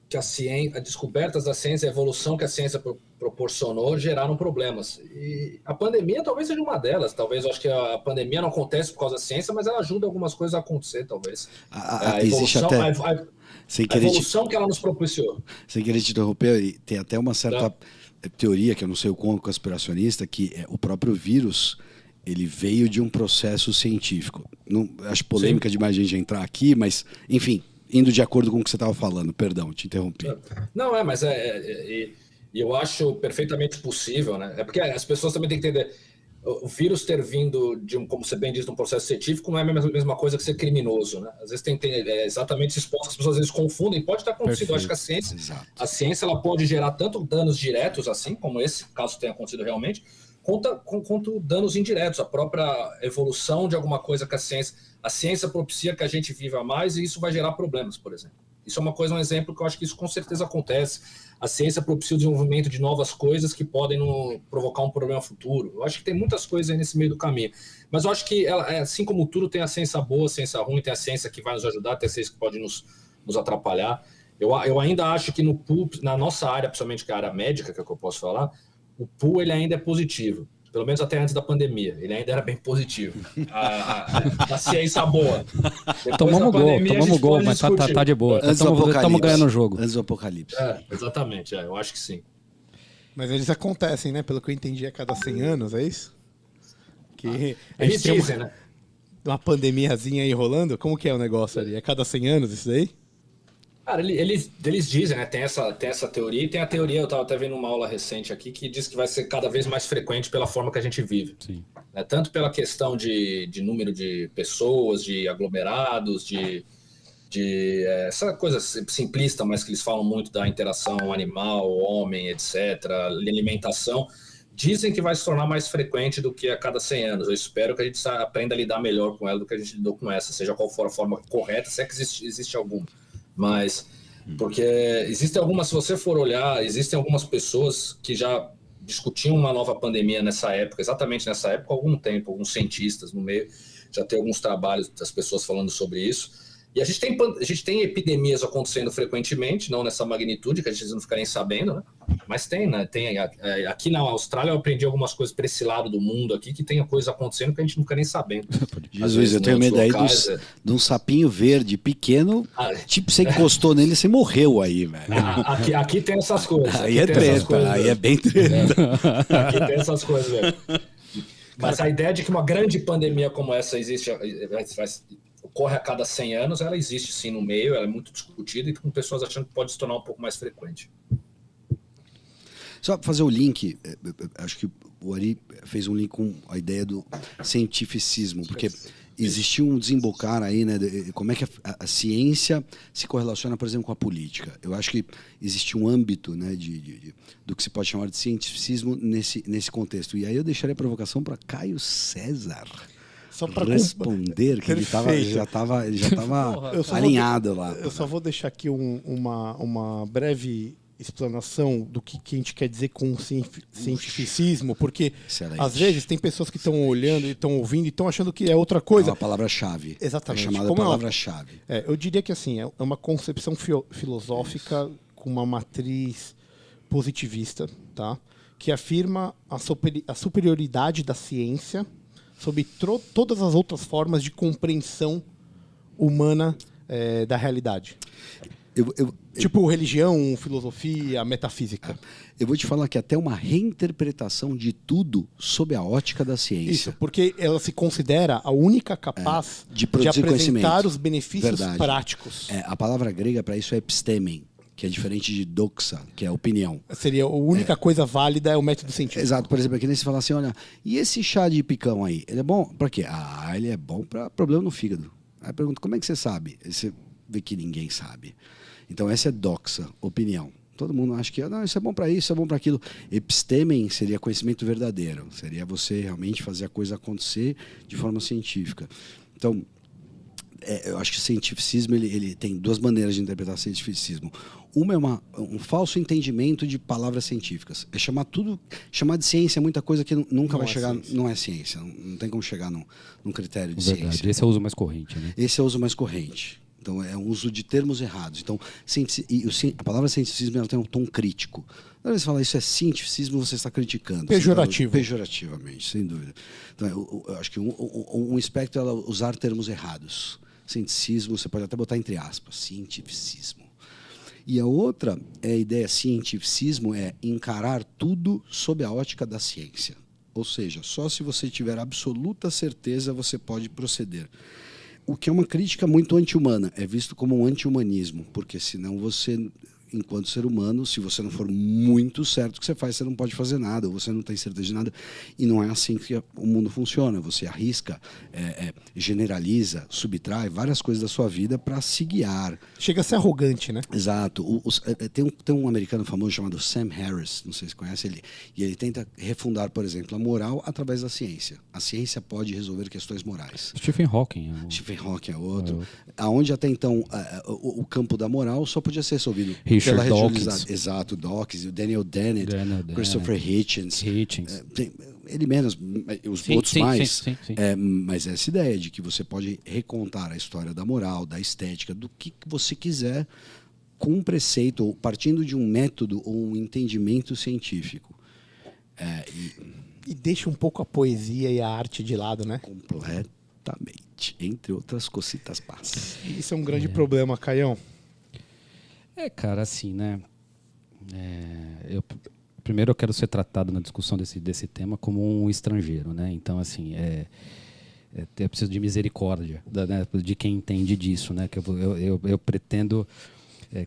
que as descobertas da ciência, a evolução que a ciência proporcionou geraram problemas. E a pandemia talvez seja uma delas. Talvez eu acho que a pandemia não acontece por causa da ciência, mas ela ajuda algumas coisas a acontecer, talvez. A evolução, a evolução que ela nos propiciou. Sem querer te interromper, tem até uma certa teoria, que eu não sei o quão conspiracionista, que o próprio vírus ele veio de um processo científico. Não, acho polêmica demais a gente entrar aqui, mas, enfim, indo de acordo com o que você estava falando. Perdão, te interrompi. Não, mas eu acho perfeitamente possível, né? É porque as pessoas também têm que entender, o vírus ter vindo como você bem diz, de um processo científico não é a mesma coisa que ser criminoso, né? Às vezes tem exatamente esses pontos que as pessoas às vezes confundem, pode estar acontecendo. Eu acho que a ciência ela pode gerar tanto danos diretos, assim, como esse caso tenha acontecido realmente, quanto danos indiretos, a própria evolução de alguma coisa que a ciência propicia que a gente viva mais e isso vai gerar problemas, por exemplo. Isso é uma coisa, um exemplo que eu acho que isso com certeza acontece. A ciência propicia o desenvolvimento de novas coisas que podem provocar um problema futuro. Eu acho que tem muitas coisas aí nesse meio do caminho. Mas eu acho que, assim como tudo, tem a ciência boa, a ciência ruim, tem a ciência que vai nos ajudar, tem a ciência que pode nos atrapalhar. Eu ainda acho que no pool, na nossa área, principalmente que é a área médica, que é o que eu posso falar, o pool ele ainda é positivo. Pelo menos até antes da pandemia. Ele ainda era bem positivo. A ciência boa. Tomamos gol, mas tá de boa. Estamos ganhando o jogo. Antes do apocalipse. Exatamente, eu acho que sim. Mas eles acontecem, né? Pelo que eu entendi, a cada 100 anos, é isso? Que eles dizem, né? Uma pandemiazinha aí rolando. Como que é o negócio ali? É cada 100 anos isso daí? Cara, eles dizem, né? Tem essa teoria, e tem a teoria, eu estava até vendo uma aula recente aqui, que diz que vai ser cada vez mais frequente pela forma que a gente vive. Sim. Né? Tanto pela questão de número de pessoas, de aglomerados, de essa coisa simplista, mas que eles falam muito da interação animal, homem, etc., alimentação. Dizem que vai se tornar mais frequente do que a cada 100 anos. Eu espero que a gente aprenda a lidar melhor com ela do que a gente lidou com essa, seja qual for a forma correta, se é que existe alguma. Mas, porque existem algumas, se você for olhar, existem algumas pessoas que já discutiam uma nova pandemia nessa época, exatamente nessa época, há algum tempo, alguns cientistas no meio, já tem alguns trabalhos das pessoas falando sobre isso. E a gente tem epidemias acontecendo frequentemente, não nessa magnitude, que a gente não fica nem sabendo, né? Mas tem, né? Aqui na Austrália eu aprendi algumas coisas para esse lado do mundo aqui, que tem coisa acontecendo que a gente não fica nem sabendo. Jesus, eu tenho medo aí de um sapinho verde pequeno, tipo, você encostou nele, você morreu aí, velho. Aqui tem essas coisas. Aí é treta, aí é bem treta. Aqui tem essas coisas, velho. Mas a ideia de que uma grande pandemia como essa existe, ocorre a cada 100 anos, ela existe sim no meio, ela é muito discutida e com pessoas achando que pode se tornar um pouco mais frequente. Só para fazer o link, acho que o Ari fez um link com a ideia do cientificismo, porque existiu um desembocar aí, né? Como é que a ciência se correlaciona, por exemplo, com a política. Eu acho que existe um âmbito, né, do que se pode chamar de cientificismo nesse contexto. E aí eu deixaria a provocação para Caio César. Só para responder, que ele já estava alinhado lá. Eu só vou deixar aqui uma breve explanação do que a gente quer dizer com cientificismo, porque às vezes tem pessoas que estão olhando e estão ouvindo e estão achando que é outra coisa. É uma palavra-chave. Exatamente. É chamada palavra-chave. Eu diria que assim, é uma concepção filosófica com uma matriz positivista, tá? Que afirma a superioridade da ciência sobre todas as outras formas de compreensão humana da realidade. Tipo religião, filosofia, metafísica. Eu vou te falar que até uma reinterpretação de tudo sob a ótica da ciência. Isso, porque ela se considera a única capaz de apresentar os benefícios práticos. A palavra grega para isso é epistemen, que é diferente de doxa, que é opinião. Seria a única coisa válida é o método científico. Exato. Por exemplo, aqui nem se fala assim, olha, e esse chá de picão aí, ele é bom para quê? Ele é bom para problema no fígado. Aí pergunta, como é que você sabe? Aí você vê que ninguém sabe. Então essa é doxa, opinião, Todo mundo acha que não, isso é bom para isso, isso é bom para aquilo. Epistemen seria conhecimento verdadeiro. Seria você realmente fazer a coisa acontecer de forma científica. Então, eu acho que o cientificismo ele tem duas maneiras de interpretar o cientificismo. Uma é um falso entendimento de palavras científicas. É chamar de ciência muita coisa que nunca vai chegar, não é ciência. Não tem como chegar num critério de ciência. Esse é o uso mais corrente, né? Esse é o uso mais corrente. Então, é um uso de termos errados. Então, a palavra cientificismo ela tem um tom crítico. Quando você fala isso é cientificismo, você está criticando. Pejorativo. Pejorativamente, sem dúvida. Então, eu acho que um espectro é usar termos errados. Cientificismo, você pode até botar entre aspas, cientificismo. E a outra a ideia cientificismo é encarar tudo sob a ótica da ciência. Ou seja, só se você tiver absoluta certeza você pode proceder. O que é uma crítica muito anti-humana, é visto como um anti-humanismo, porque senão você, enquanto ser humano, se você não for muito certo o que você faz, você não pode fazer nada, ou você não tem certeza de nada, e não é assim que o mundo funciona. Você arrisca, generaliza, subtrai várias coisas da sua vida para se guiar. Chega a ser arrogante, né? Exato. Tem um americano famoso chamado Sam Harris, não sei se conhece ele, e ele tenta refundar, por exemplo, a moral através da ciência. A ciência pode resolver questões morais. Stephen Hawking. Stephen Hawking é outro. Aonde até então o campo da moral só podia ser resolvido pela Dawkins. Exato, Dawkins, o Daniel Dennett, Christopher Hitchens. Ele menos, os outros mais. Sim. Mas essa ideia de que você pode recontar a história da moral, da estética, do que você quiser, com um preceito, ou partindo de um método ou um entendimento científico. E deixa um pouco a poesia e a arte de lado, né? Completamente. Entre outras cositas passas. Isso é um grande problema, Caião. Cara, assim, né? Primeiro eu quero ser tratado na discussão desse tema como um estrangeiro, né? Então, assim, eu preciso de misericórdia de quem entende disso, né? Que eu pretendo...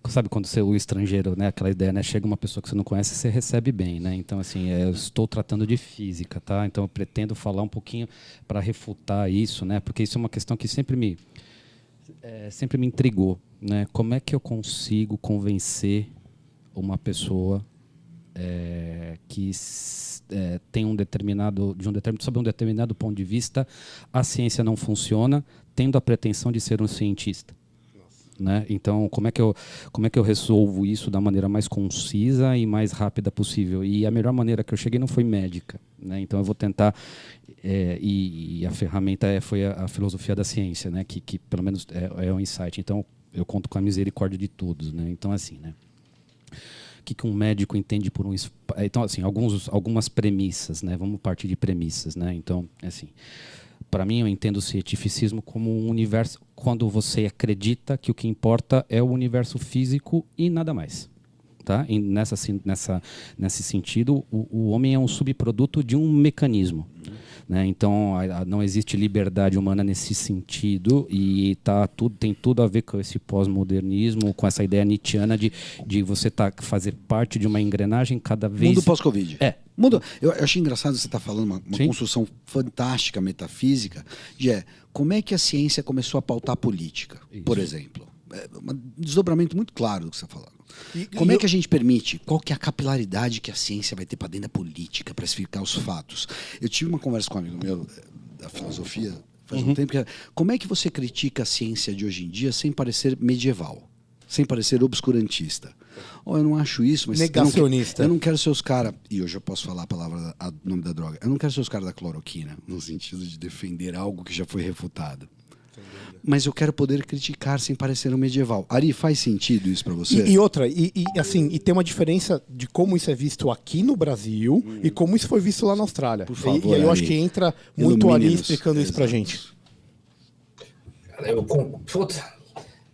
sabe quando o estrangeiro, né? Aquela ideia, né? Chega uma pessoa que você não conhece, você recebe bem, né? Então, assim, eu estou tratando de física, tá? Então, eu pretendo falar um pouquinho para refutar isso, né? Porque isso é uma questão que sempre me intrigou, né? Como é que eu consigo convencer uma pessoa que tem sob um determinado ponto de vista, a ciência não funciona, tendo a pretensão de ser um cientista? Né? Então, como é que eu resolvo isso da maneira mais concisa e mais rápida possível? E a melhor maneira que eu cheguei não foi médica, né? Então eu vou tentar, e a ferramenta foi a filosofia da ciência, né? Que pelo menos é um insight. Então eu conto com a misericórdia de todos, né? Então, assim, né? O que um médico entende por um... Então, assim, algumas premissas, né? Vamos partir de premissas, né? Então, assim... Para mim, eu entendo o cientificismo como um universo quando você acredita que o que importa é o universo físico e nada mais. Tá? E nesse sentido, o homem é um subproduto de um mecanismo. Né? Então, não existe liberdade humana nesse sentido e tem tudo a ver com esse pós-modernismo, com essa ideia nietzschiana de você fazer parte de uma engrenagem cada vez... Mundo pós-Covid. Eu achei engraçado você estar falando uma construção fantástica metafísica de como é que a ciência começou a pautar a política, por exemplo. Um desdobramento muito claro do que você está falando. Como é que a gente permite? Qual que é a capilaridade que a ciência vai ter para dentro da política, para explicar os fatos? Eu tive uma conversa com um amigo meu da filosofia faz um tempo, que era, como é que você critica a ciência de hoje em dia sem parecer medieval? Sem parecer obscurantista? Eu não acho isso, mas... Negacionista. Eu não quero ser os caras... E hoje eu posso falar o nome da droga. Eu não quero ser os caras da cloroquina, no sentido de defender algo que já foi refutado. Mas eu quero poder criticar sem parecer um medieval. Ari, faz sentido isso para você? E tem uma diferença de como isso é visto aqui no Brasil e como isso foi visto lá na Austrália. Por favor, e aí eu acho que entra muito Ari explicando isso pra gente.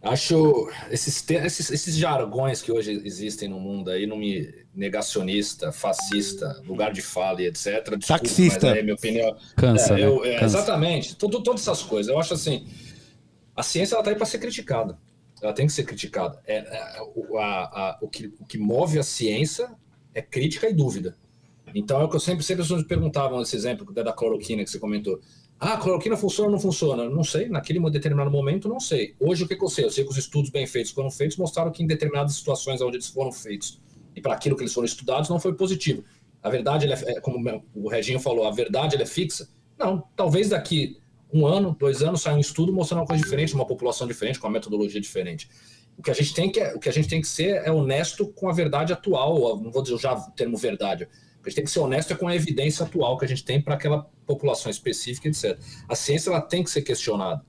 Acho esses jargões que hoje existem no mundo aí, negacionista, fascista, lugar de fala e etc. Desculpa, taxista. Mas é minha opinião. Cansa, né? Cansa. Exatamente. Todas essas coisas. Eu acho assim, a ciência ela tá aí para ser criticada. Ela tem que ser criticada. O que move a ciência é crítica e dúvida. Então é o que eu sempre as pessoas me perguntavam, esse exemplo da cloroquina que você comentou. A cloroquina funciona ou não funciona? Não sei, naquele determinado momento não sei. Hoje o que eu sei? Eu sei que os estudos bem feitos foram feitos mostraram que em determinadas situações onde eles foram feitos e para aquilo que eles foram estudados não foi positivo. A verdade, como o Reginho falou, a verdade ela é fixa? Não, talvez daqui 1 ano, 2 anos, saia um estudo mostrando uma coisa diferente, uma população diferente, com uma metodologia diferente. O que a gente tem que ser é honesto com a verdade atual, não vou dizer já o termo verdade, o que a gente tem que ser honesto é com a evidência atual que a gente tem para aquela população específica, etc. A ciência ela tem que ser questionada.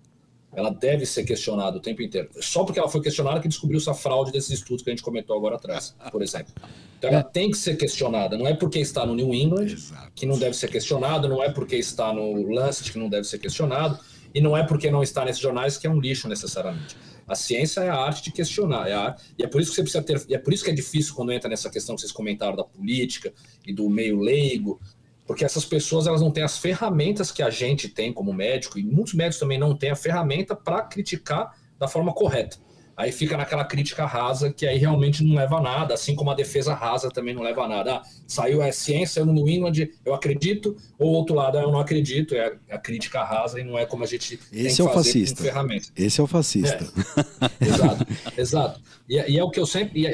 Ela deve ser questionada o tempo inteiro. Só porque ela foi questionada que descobriu essa fraude desses estudos que a gente comentou agora atrás, por exemplo. Então ela tem que ser questionada. Não é porque está no New England que não deve ser questionado, não é porque está no Lancet que não deve ser questionado, e não é porque não está nesses jornais que é um lixo necessariamente. A ciência é a arte de questionar, e é por isso que você precisa ter, e é por isso que é difícil quando entra nessa questão que vocês comentaram da política e do meio leigo, porque essas pessoas elas não têm as ferramentas que a gente tem como médico, e muitos médicos também não têm a ferramenta para criticar da forma correta. Aí fica naquela crítica rasa que aí realmente não leva a nada, assim como a defesa rasa também não leva a nada. Saiu a ciência no New England, eu acredito, ou o outro lado, eu não acredito, é a crítica rasa e não é como a gente tem que fazer com ferramentas. Esse é o fascista. Exato. E é o que eu sempre...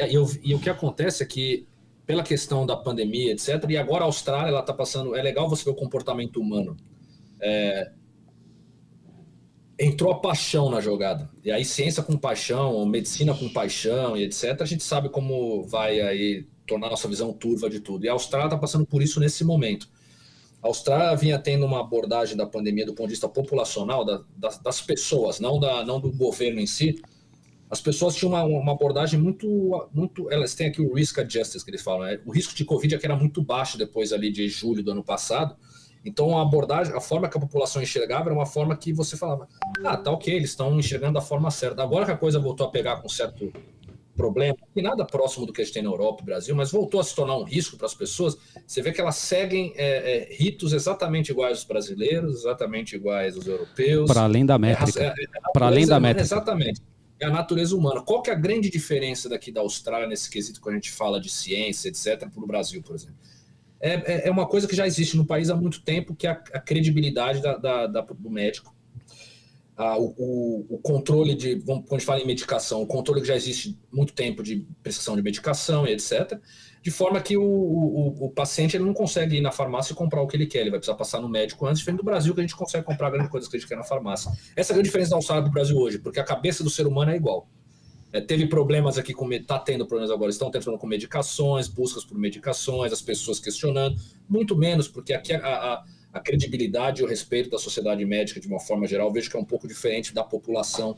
E o que acontece é que, pela questão da pandemia, etc., e agora a Austrália, ela está passando... É legal você ver o comportamento humano. Entrou a paixão na jogada. E aí ciência com paixão, medicina com paixão e etc., a gente sabe como vai aí tornar nossa visão turva de tudo. E a Austrália está passando por isso nesse momento. A Austrália vinha tendo uma abordagem da pandemia do ponto de vista populacional, das pessoas, não do governo em si. As pessoas tinham uma abordagem muito... Elas têm aqui o risk adjusted, que eles falam. O risco de Covid é que era muito baixo depois ali de julho do ano passado. Então, a abordagem, a forma que a população enxergava era uma forma que você falava, tá ok, eles estão enxergando da forma certa. Agora que a coisa voltou a pegar com certo problema, e nada próximo do que a gente tem na Europa e Brasil, mas voltou a se tornar um risco para as pessoas, você vê que elas seguem ritos exatamente iguais aos brasileiros, exatamente iguais aos europeus. Para além da métrica. Para além da métrica. Exatamente. É a natureza humana. Qual que é a grande diferença daqui da Austrália nesse quesito quando a gente fala de ciência, etc., para o Brasil, por exemplo? É uma coisa que já existe no país há muito tempo, que é a credibilidade do médico. O controle quando a gente fala em medicação, o controle que já existe há muito tempo de prescrição de medicação e etc., de forma que o paciente ele não consegue ir na farmácia e comprar o que ele quer, ele vai precisar passar no médico antes, diferente do Brasil, que a gente consegue comprar grandes coisas que a gente quer na farmácia. Essa é a grande diferença da Austrália do Brasil hoje, porque a cabeça do ser humano é igual. Teve problemas aqui, está tendo problemas agora, estão tentando com medicações, buscas por medicações, as pessoas questionando, muito menos, porque aqui a credibilidade e o respeito da sociedade médica, de uma forma geral, eu vejo que é um pouco diferente da população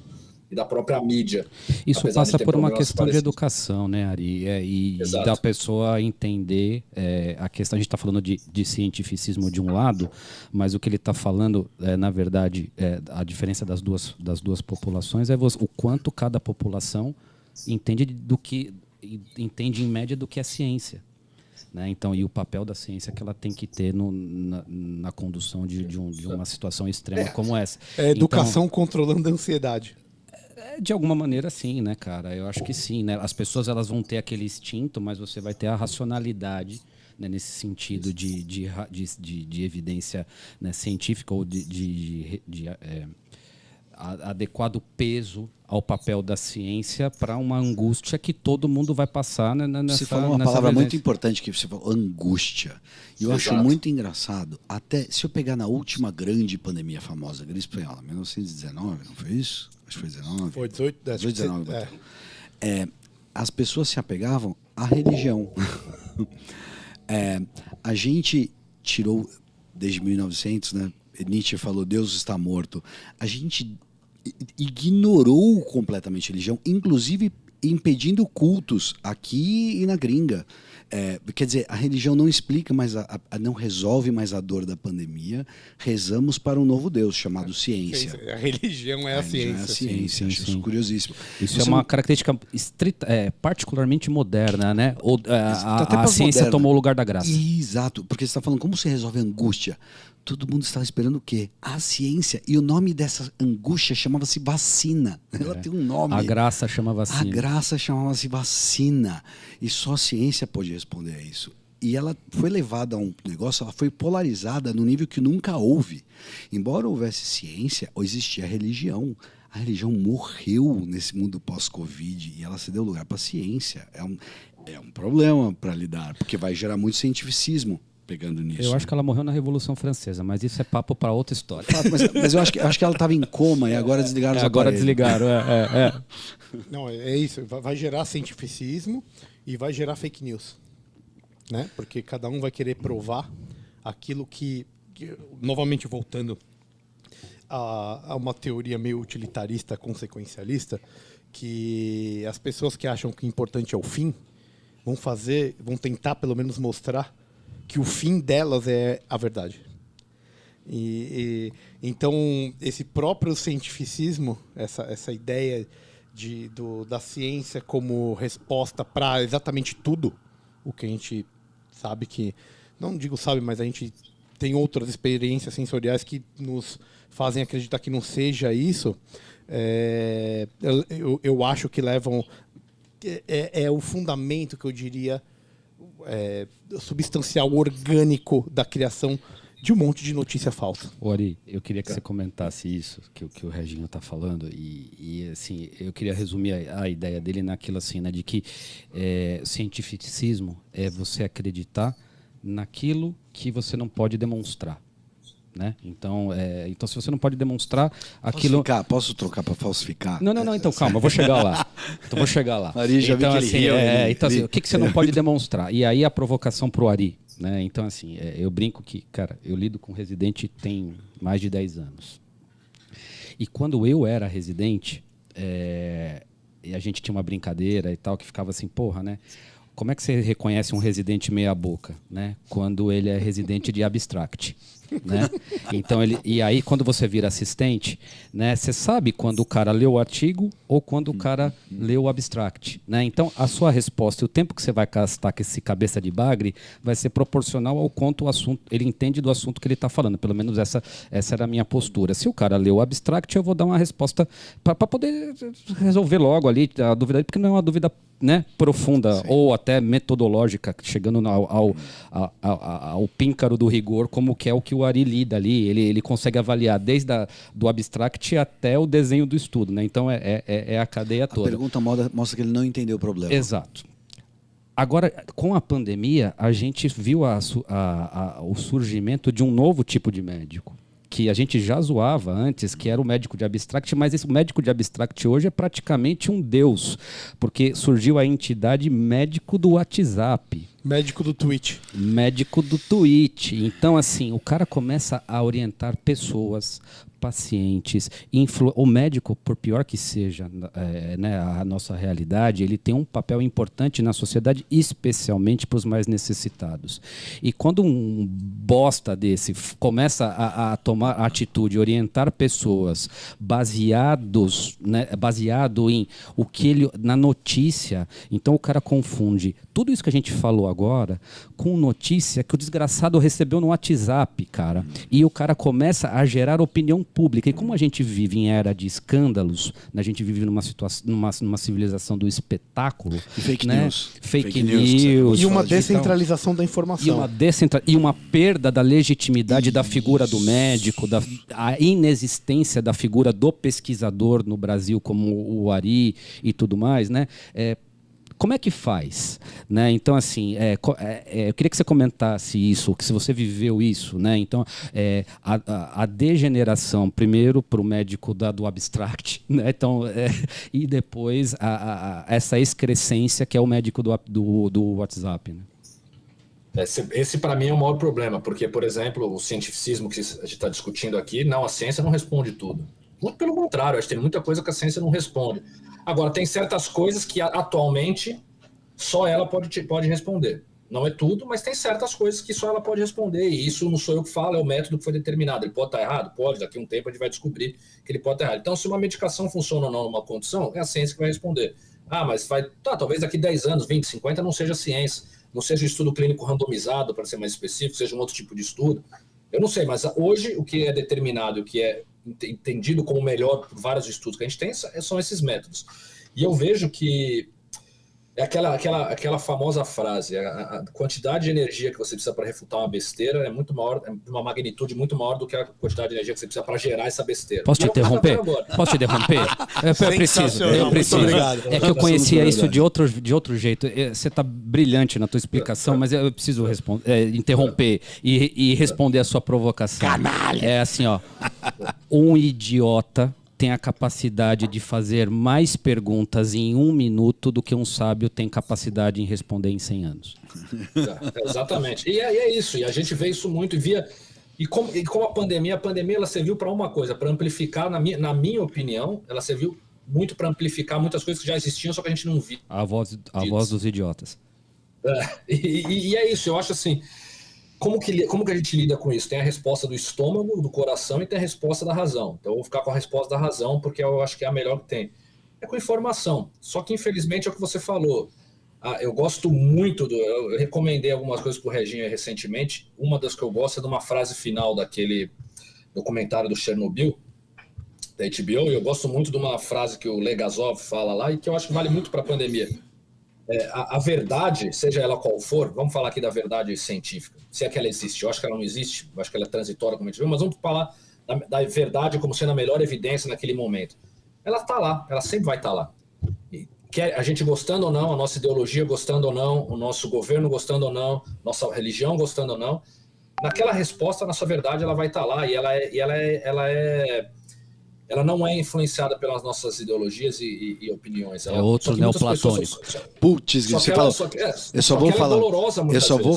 e da própria mídia. Isso passa por uma questão de educação, né, Ari? E da pessoa entender a questão. A gente está falando de cientificismo de um lado, mas o que ele está falando, na verdade, a diferença das duas populações é o quanto cada população entende em média do que é ciência. Né? Então, e o papel da ciência que ela tem que ter na condução de uma situação extrema como essa. Educação controlando a ansiedade. De alguma maneira, sim, né, cara? Eu acho que sim, né? As pessoas elas vão ter aquele instinto, mas você vai ter a racionalidade, né, nesse sentido de evidência, né, científica ou de adequado peso ao papel da ciência para uma angústia que todo mundo vai passar, né, você falou uma palavra muito importante que você falou, angústia. E eu acho muito engraçado, até se eu pegar na última grande pandemia famosa, a gripe espanhola, 1919, não foi isso? Acho que foi 19. Foi 19. As pessoas se apegavam à religião. A gente tirou, desde 1900, né? Nietzsche falou, Deus está morto. A gente ignorou completamente a religião, inclusive impedindo cultos aqui e na gringa. Quer dizer, a religião não explica mais, não resolve mais a dor da pandemia. Rezamos para um novo Deus chamado ciência. A religião é a ciência. Acho isso curiosíssimo. Isso é uma característica particularmente moderna, né? A ciência moderna tomou o lugar da graça. Exato, porque você está falando como se resolve a angústia. Todo mundo estava esperando o quê? A ciência. E o nome dessa angústia chamava-se vacina. Ela tem um nome. A graça chama vacina. A graça chamava-se vacina. E só a ciência pode responder a isso. E ela foi levada a um negócio, ela foi polarizada no nível que nunca houve. Embora houvesse ciência, existia a religião. A religião morreu nesse mundo pós-Covid e ela cedeu lugar para a ciência. É um problema para lidar, porque vai gerar muito cientificismo pegando nisso. Eu acho que ela morreu na Revolução Francesa, mas isso é papo para outra história. Mas eu acho que ela estava em coma e agora desligaram os Agora aparelhos. desligaram, Não, é isso. Vai gerar cientificismo e vai gerar fake news. Né? Porque cada um vai querer provar aquilo que novamente voltando a uma teoria meio utilitarista, consequencialista, que as pessoas que acham que o importante é o fim vão tentar pelo menos mostrar que o fim delas é a verdade. Então esse próprio cientificismo, essa ideia da ciência como resposta para exatamente tudo o que a gente sabe que, não digo sabe, mas a gente tem outras experiências sensoriais que nos fazem acreditar que não seja isso, eu acho que levam... É o fundamento, que eu diria, substancial, orgânico da criação de um monte de notícia falsa. Ari, eu queria que você comentasse isso, que o Reginho está falando, e assim, eu queria resumir a ideia dele naquilo assim, né, de que cientificismo é você acreditar naquilo que você não pode demonstrar. Né? Então, se você não pode demonstrar aquilo... Posso trocar para falsificar? Não, então calma, eu vou chegar lá. Ari, já então, vi que assim, ele riu. assim, o que você não pode demonstrar? E aí a provocação pro Ari, né? Então, assim, eu brinco que, cara, eu lido com residente tem mais de 10 anos. E quando eu era residente, e a gente tinha uma brincadeira e tal, que ficava assim, porra, né? Como é que você reconhece um residente meia boca, né? Quando ele é residente de abstract, né? Então e aí quando você vira assistente, né? Você sabe quando o cara leu o artigo ou quando o cara leu o abstract, né? Então a sua resposta, o tempo que você vai gastar com esse cabeça de bagre, vai ser proporcional ao quanto o assunto ele entende do assunto que ele está falando. Pelo menos essa era a minha postura. Se o cara leu o abstract, eu vou dar uma resposta para poder resolver logo ali a dúvida, porque não é uma dúvida, né, profunda. Sim. Ou até metodológica, chegando ao píncaro do rigor, como que é o que o Ari lida ali. Ele consegue avaliar desde do abstract até o desenho do estudo, né? Então é a cadeia toda. A pergunta mostra que ele não entendeu o problema. Exato. Agora, com a pandemia, a gente viu o surgimento de um novo tipo de médico, que a gente já zoava antes, que era o médico de abstract, mas esse médico de abstract hoje é praticamente um deus, porque surgiu a entidade médico do WhatsApp. Médico do Twitch. Médico do Twitch. Então, assim, o cara começa a orientar pessoas, pacientes, o médico, por pior que seja né, a nossa realidade, ele tem um papel importante na sociedade, especialmente para os mais necessitados. E quando um bosta desse começa a tomar atitude, orientar pessoas baseado em o que ele na notícia, então o cara confunde tudo isso que a gente falou agora com notícia que o desgraçado recebeu no WhatsApp, cara. E o cara começa a gerar opinião pública. E como a gente vive em era de escândalos, né, a gente vive numa situação, numa civilização do espetáculo. E fake né? news. Fake news. E uma descentralização da informação. E uma perda da legitimidade da figura do médico, a inexistência da figura do pesquisador no Brasil, como o Ari e tudo mais, né? Como é que faz? Né? Então, assim, eu queria que você comentasse isso, que se você viveu isso, né? Então, a degeneração, primeiro para o médico do abstract, né? Então, e depois essa excrescência que é o médico do WhatsApp. Né? Esse para mim é o maior problema, porque, por exemplo, o cientificismo que a gente está discutindo aqui, não, a ciência não responde tudo. Muito pelo contrário, acho que tem muita coisa que a ciência não responde. Agora, tem certas coisas que atualmente só ela pode responder. Não é tudo, mas tem certas coisas que só ela pode responder. E isso não sou eu que falo, é o método que foi determinado. Ele pode estar errado? Pode. Daqui a um tempo a gente vai descobrir que ele pode estar errado. Então, se uma medicação funciona ou não numa condição, é a ciência que vai responder. Mas talvez daqui 10 anos, 20, 50 não seja ciência. Não seja um estudo clínico randomizado, para ser mais específico, seja um outro tipo de estudo. Eu não sei, mas hoje o que é determinado, o que é entendido como melhor por vários estudos que a gente tem, são esses métodos. E eu vejo que É aquela famosa frase, a quantidade de energia que você precisa para refutar uma besteira é muito maior, é de uma magnitude muito maior do que a quantidade de energia que você precisa para gerar essa besteira. Posso te interromper? Posso te interromper? Eu preciso. Muito obrigado. É que eu conhecia isso de outro jeito. Você está brilhante na tua explicação, mas eu preciso interromper e responder a sua provocação. Canalha! É assim, ó. Um idiota tem a capacidade de fazer mais perguntas em 1 minuto do que um sábio tem capacidade em responder em 100 anos. Exatamente. E é isso. E a gente vê isso muito e via. E como a pandemia ela serviu para uma coisa, para amplificar, na minha opinião, ela serviu muito para amplificar muitas coisas que já existiam, só que a gente não via. A voz dos idiotas. E é isso. Eu acho assim. Como que a gente lida com isso? Tem a resposta do estômago, do coração e tem a resposta da razão. Então eu vou ficar com a resposta da razão porque eu acho que é a melhor que tem. É com informação. Só que infelizmente é o que você falou. Eu gosto muito eu recomendei algumas coisas pro Reginho recentemente. Uma das que eu gosto é de uma frase final daquele documentário do Chernobyl, da HBO. E eu gosto muito de uma frase que o Legasov fala lá e que eu acho que vale muito para a pandemia. A verdade, seja ela qual for, vamos falar aqui da verdade científica, se é que ela existe. Eu acho que ela não existe, eu acho que ela é transitória, como a gente viu, mas vamos falar da verdade como sendo a melhor evidência naquele momento. Ela está lá, ela sempre vai estar lá. E a gente gostando ou não, a nossa ideologia gostando ou não, o nosso governo gostando ou não, nossa religião gostando ou não, naquela resposta, a nossa verdade ela vai estar lá e ela não é influenciada pelas nossas ideologias e opiniões. É outro neoplatônico. Putz, você fala. Eu só vou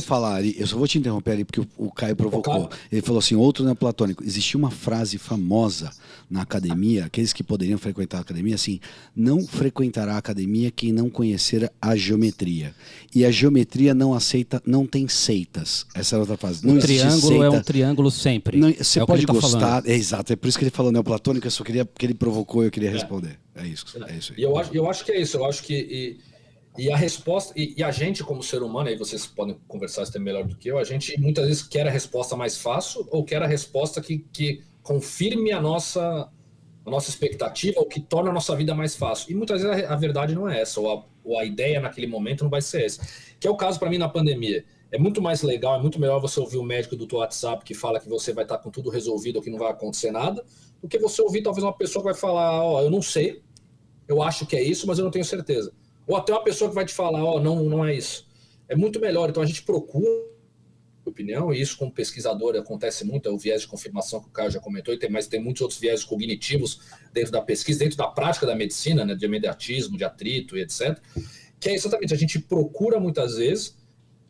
falar. Eu só vou te interromper ali porque o Caio provocou. Ele falou assim: outro neoplatônico. Existia uma frase famosa na academia, aqueles que poderiam frequentar a academia, assim: não frequentará a academia quem não conhecer a geometria. E a geometria não tem seitas. Essa é outra frase. Não triângulo seita. É um triângulo sempre. Não, você pode gostar. Exato, é por isso que ele falou neoplatônico. Eu só queria, porque ele provocou e eu queria responder. É isso aí. E eu acho que é isso. Eu acho que a resposta e a gente como ser humano, aí vocês podem conversar isso melhor do que eu, a gente muitas vezes quer a resposta mais fácil ou quer a resposta que confirme a nossa expectativa ou que torna a nossa vida mais fácil. E muitas vezes a verdade não é essa, ou a ideia naquele momento não vai ser essa. Que é o caso para mim na pandemia. É muito mais legal, é muito melhor você ouvir o médico do teu WhatsApp que fala que você vai estar com tudo resolvido ou que não vai acontecer nada, do que você ouvir talvez uma pessoa que vai falar, eu não sei, eu acho que é isso, mas eu não tenho certeza. Ou até uma pessoa que vai te falar, não é isso. É muito melhor. Então a gente procura opinião, e isso como pesquisador acontece muito, é o viés de confirmação que o Caio já comentou, mas tem muitos outros viés cognitivos dentro da pesquisa, dentro da prática da medicina, né, de imediatismo, de atrito e etc., que é exatamente, a gente procura muitas vezes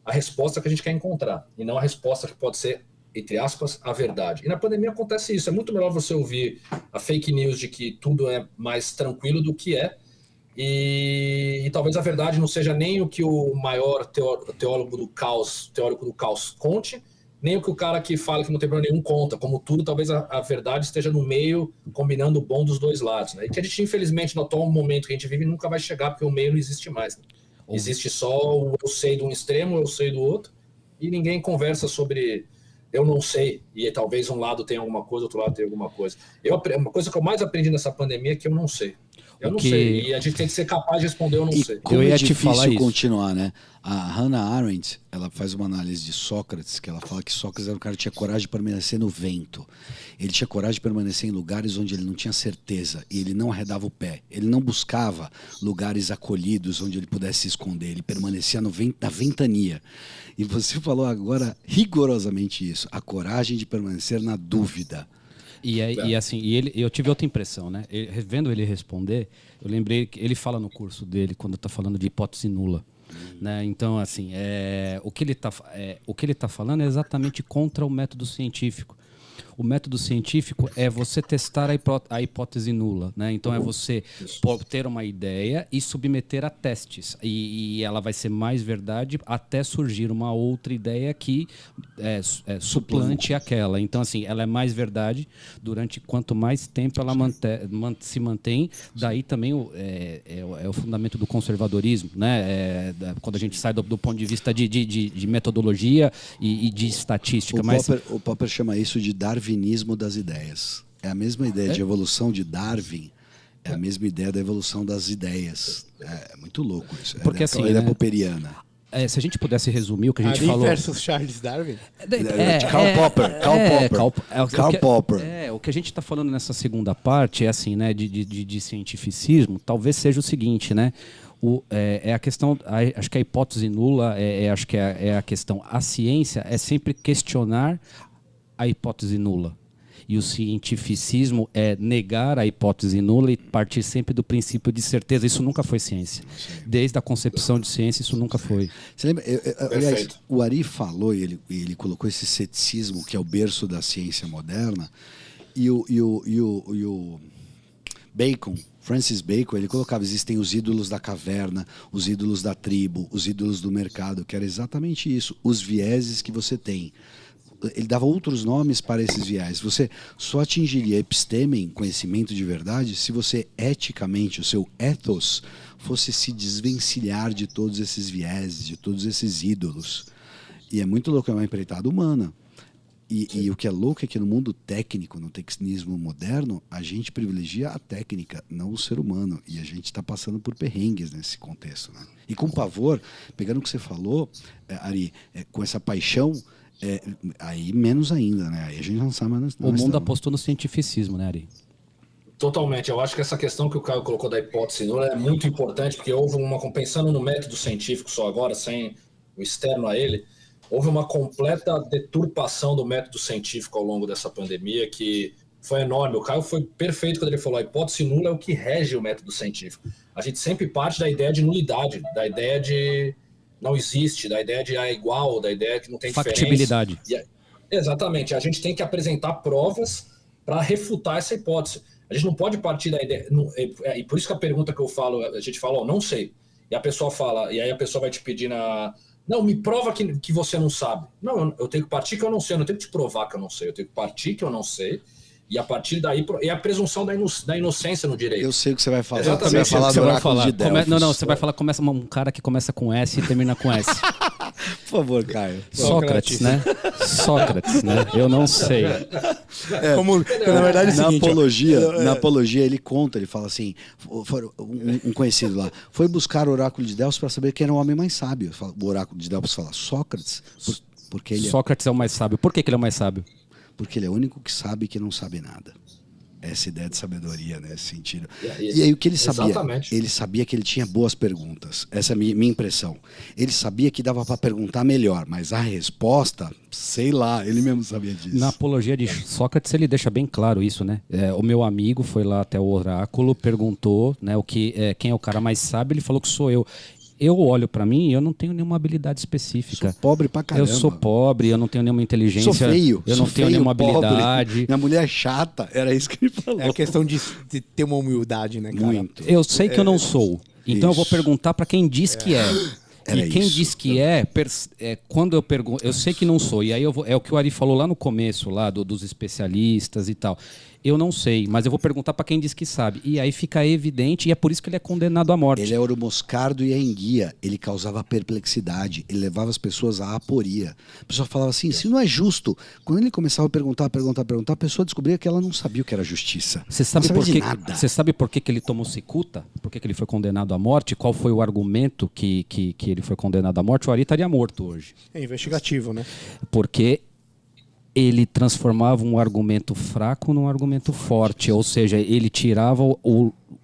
a resposta que a gente quer encontrar, e não a resposta que pode ser, entre aspas, a verdade. E na pandemia acontece isso, é muito melhor você ouvir a fake news de que tudo é mais tranquilo do que é, e talvez a verdade não seja nem o que o maior teórico do caos conte, nem o que o cara que fala que não tem problema nenhum conta. Como tudo, talvez a verdade esteja no meio, combinando o bom dos dois lados, né? E que a gente, infelizmente, no atual momento que a gente vive, nunca vai chegar, porque o meio não existe mais, né? Existe só o eu sei de um extremo, eu sei do outro, e ninguém conversa sobre eu não sei, e talvez um lado tenha alguma coisa, outro lado tenha alguma coisa. Uma coisa que eu mais aprendi nessa pandemia é que eu não sei. Eu não sei, e a gente tem que ser capaz de responder eu não sei. Como é difícil continuar, né? A Hannah Arendt, ela faz uma análise de Sócrates, que ela fala que Sócrates era um cara que tinha coragem de permanecer no vento. Ele tinha coragem de permanecer em lugares onde ele não tinha certeza, e ele não arredava o pé. Ele não buscava lugares acolhidos onde ele pudesse se esconder, ele permanecia na ventania. E você falou agora rigorosamente isso, a coragem de permanecer na dúvida. Eu tive outra impressão, né? Vendo ele responder, eu lembrei que ele fala no curso dele quando está falando de hipótese nula, né? Então, assim, o que ele tá falando é exatamente contra o método científico. O método científico é você testar a hipótese nula, né? Então é você ter uma ideia e submeter a testes. E ela vai ser mais verdade até surgir uma outra ideia que suplante aquela. Então, assim, ela é mais verdade durante quanto mais tempo ela se mantém. Daí também é o fundamento do conservadorismo, né? Quando a gente sai do ponto de vista de metodologia e de estatística. O Popper chama isso de darwinismo das ideias. É a mesma ideia de evolução de Darwin É a mesma ideia da evolução das ideias. É muito louco isso. Porque assim, a ideia popperiana. Se a gente pudesse resumir o que a gente Ari falou... versus Charles Darwin? Karl Popper. O que a gente está falando nessa segunda parte é assim, né, de cientificismo, talvez seja o seguinte, né? É a questão, acho que a hipótese nula acho que é a questão. A ciência é sempre questionar a hipótese nula. E o cientificismo é negar a hipótese nula e partir sempre do princípio de certeza. Isso nunca foi ciência. Desde a concepção de ciência, isso nunca foi. Você lembra? Aliás, o Ari falou, e ele colocou esse ceticismo, que é o berço da ciência moderna, e o Bacon, Francis Bacon, ele colocava, existem os ídolos da caverna, os ídolos da tribo, os ídolos do mercado, que era exatamente isso, os vieses que você tem. Ele dava outros nomes para esses viés. Você só atingiria epistemem, conhecimento de verdade, se você eticamente, o seu ethos, fosse se desvencilhar de todos esses vieses, de todos esses ídolos. E é muito louco, é uma empreitada humana. E o que é louco é que no mundo técnico, no tecnismo moderno, a gente privilegia a técnica, não o ser humano. E a gente está passando por perrengues nesse contexto, né? E com pavor, pegando o que você falou, Ari, com essa paixão, aí menos ainda, né? Aí a gente não sabe mais. O mundo apostou no cientificismo, né, Ari? Totalmente. Eu acho que essa questão que o Caio colocou da hipótese nula é muito importante, porque houve pensando no método científico só agora, sem o externo a ele, houve uma completa deturpação do método científico ao longo dessa pandemia, que foi enorme. O Caio foi perfeito quando ele falou: a hipótese nula é o que rege o método científico. A gente sempre parte da ideia de nulidade, da ideia de não existe, da ideia de é igual, da ideia que não tem factibilidade. Diferença. Exatamente. A gente tem que apresentar provas para refutar essa hipótese. A gente não pode partir da ideia... E por isso que a pergunta que eu falo, a gente fala, não sei. E a pessoa fala, e aí a pessoa vai te pedir não, me prova que você não sabe. Não, eu tenho que partir que eu não sei, eu não tenho que te provar que eu não sei, eu tenho que partir que eu não sei. E a partir daí é a presunção da inocência no direito. Eu sei o que você vai falar. Exatamente. Você vai falar do oráculo de Delfos. Você vai falar um cara que começa com S e termina com S. Por favor, Caio. Sócrates, né? Sócrates, né? Eu não sei. Na verdade, é o seguinte, na apologia ele conta, ele fala assim, um conhecido lá, foi buscar o oráculo de Delfos para saber quem era o homem mais sábio. O oráculo de Delfos fala, Sócrates, porque ele Sócrates é o mais sábio. Por que ele é o mais sábio? Porque ele é o único que sabe que não sabe nada. Essa ideia de sabedoria nesse sentido. E aí o que ele sabia? Exatamente. Ele sabia que ele tinha boas perguntas. Essa é a minha impressão. Ele sabia que dava para perguntar melhor, mas a resposta, sei lá, ele mesmo sabia disso. Na apologia de Sócrates ele deixa bem claro isso, né? O meu amigo foi lá até o oráculo, perguntou, né, quem é o cara mais sábio, ele falou que sou eu. Eu olho pra mim e eu não tenho nenhuma habilidade específica. Sou pobre pra caramba. Eu sou pobre, eu não tenho nenhuma inteligência. Sou feio. Eu não tenho nenhuma habilidade. Minha mulher é chata, era isso que ele falou. É a questão de ter uma humildade, né, cara? Muito. Eu sei que eu não sou. Então eu vou perguntar pra quem diz que é. Era e quem isso. diz que quando eu pergunto, eu sei que não sou. E aí é o que o Ari falou lá no começo, lá dos especialistas e tal. Eu não sei, mas eu vou perguntar para quem diz que sabe. E aí fica evidente, e é por isso que ele é condenado à morte. Ele era o moscardo e a enguia. Ele causava perplexidade. Ele levava as pessoas à aporia. A pessoa falava assim, se não é justo. Quando ele começava a perguntar, a pessoa descobria que ela não sabia o que era justiça. Você sabe por que ele tomou cicuta? Por que ele foi condenado à morte? Qual foi o argumento que ele foi condenado à morte? O Ari estaria morto hoje. É investigativo, né? Porque ele transformava um argumento fraco num argumento forte, ou seja, ele tirava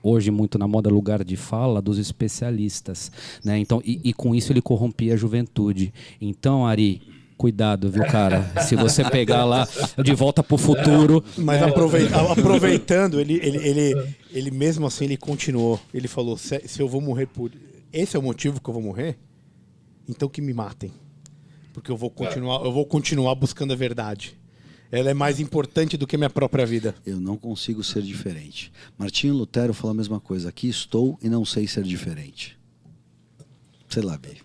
hoje muito na moda lugar de fala dos especialistas, né? Então, e com isso ele corrompia a juventude. Então, Ari, cuidado, viu, cara? Se você pegar lá De Volta para o Futuro... Mas aproveitando, ele mesmo assim ele continuou. Ele falou, se eu vou morrer por... Esse é o motivo que eu vou morrer? Então que me matem. Porque eu vou continuar buscando a verdade. Ela é mais importante do que minha própria vida. Eu não consigo ser diferente. Martinho Lutero falou a mesma coisa. Aqui estou e não sei ser diferente. Sei lá, Bey.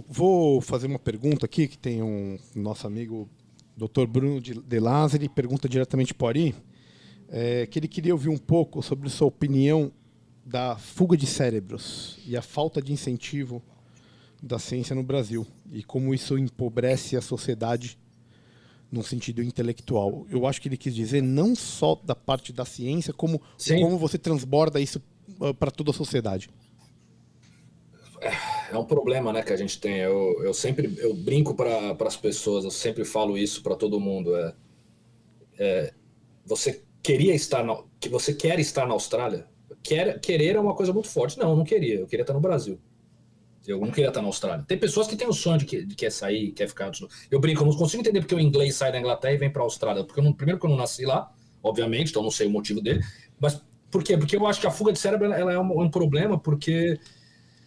Vou fazer uma pergunta aqui, que tem um nosso amigo Dr. Bruno de Lázari, pergunta diretamente para o Ari, que ele queria ouvir um pouco sobre sua opinião da fuga de cérebros e a falta de incentivo da ciência no Brasil e como isso empobrece a sociedade num sentido intelectual. Eu acho que ele quis dizer não só da parte da ciência, como você transborda isso para toda a sociedade. É um problema, né, que a gente tem. Eu sempre brinco para as pessoas, eu sempre falo isso para todo mundo. Você queria você quer estar na Austrália? Querer é uma coisa muito forte. Não, eu não queria. Eu queria estar no Brasil. Eu não queria estar na Austrália. Tem pessoas que têm o sonho de quer sair, quer ficar. Eu brinco, eu não consigo entender porque o inglês sai da Inglaterra e vem para a Austrália. Porque primeiro que eu não nasci lá, obviamente, então não sei o motivo dele. Mas por quê? Porque eu acho que a fuga de cérebro ela é um problema, porque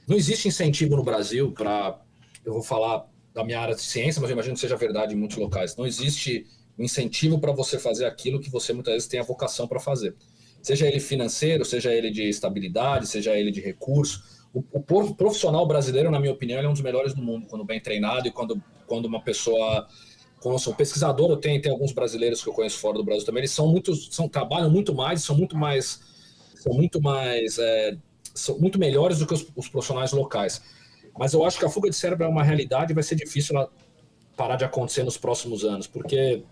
não existe incentivo no Brasil para. Eu vou falar da minha área de ciência, mas eu imagino que seja verdade em muitos locais. Não existe incentivo para você fazer aquilo que você muitas vezes tem a vocação para fazer. Seja ele financeiro, seja ele de estabilidade, seja ele de recurso. O profissional brasileiro, na minha opinião, ele é um dos melhores do mundo, quando bem treinado e quando uma pessoa... Quando eu sou pesquisador, tem alguns brasileiros que eu conheço fora do Brasil também, eles trabalham muito mais, são muito melhores do que os profissionais locais. Mas eu acho que a fuga de cérebro é uma realidade e vai ser difícil ela parar de acontecer nos próximos anos, porque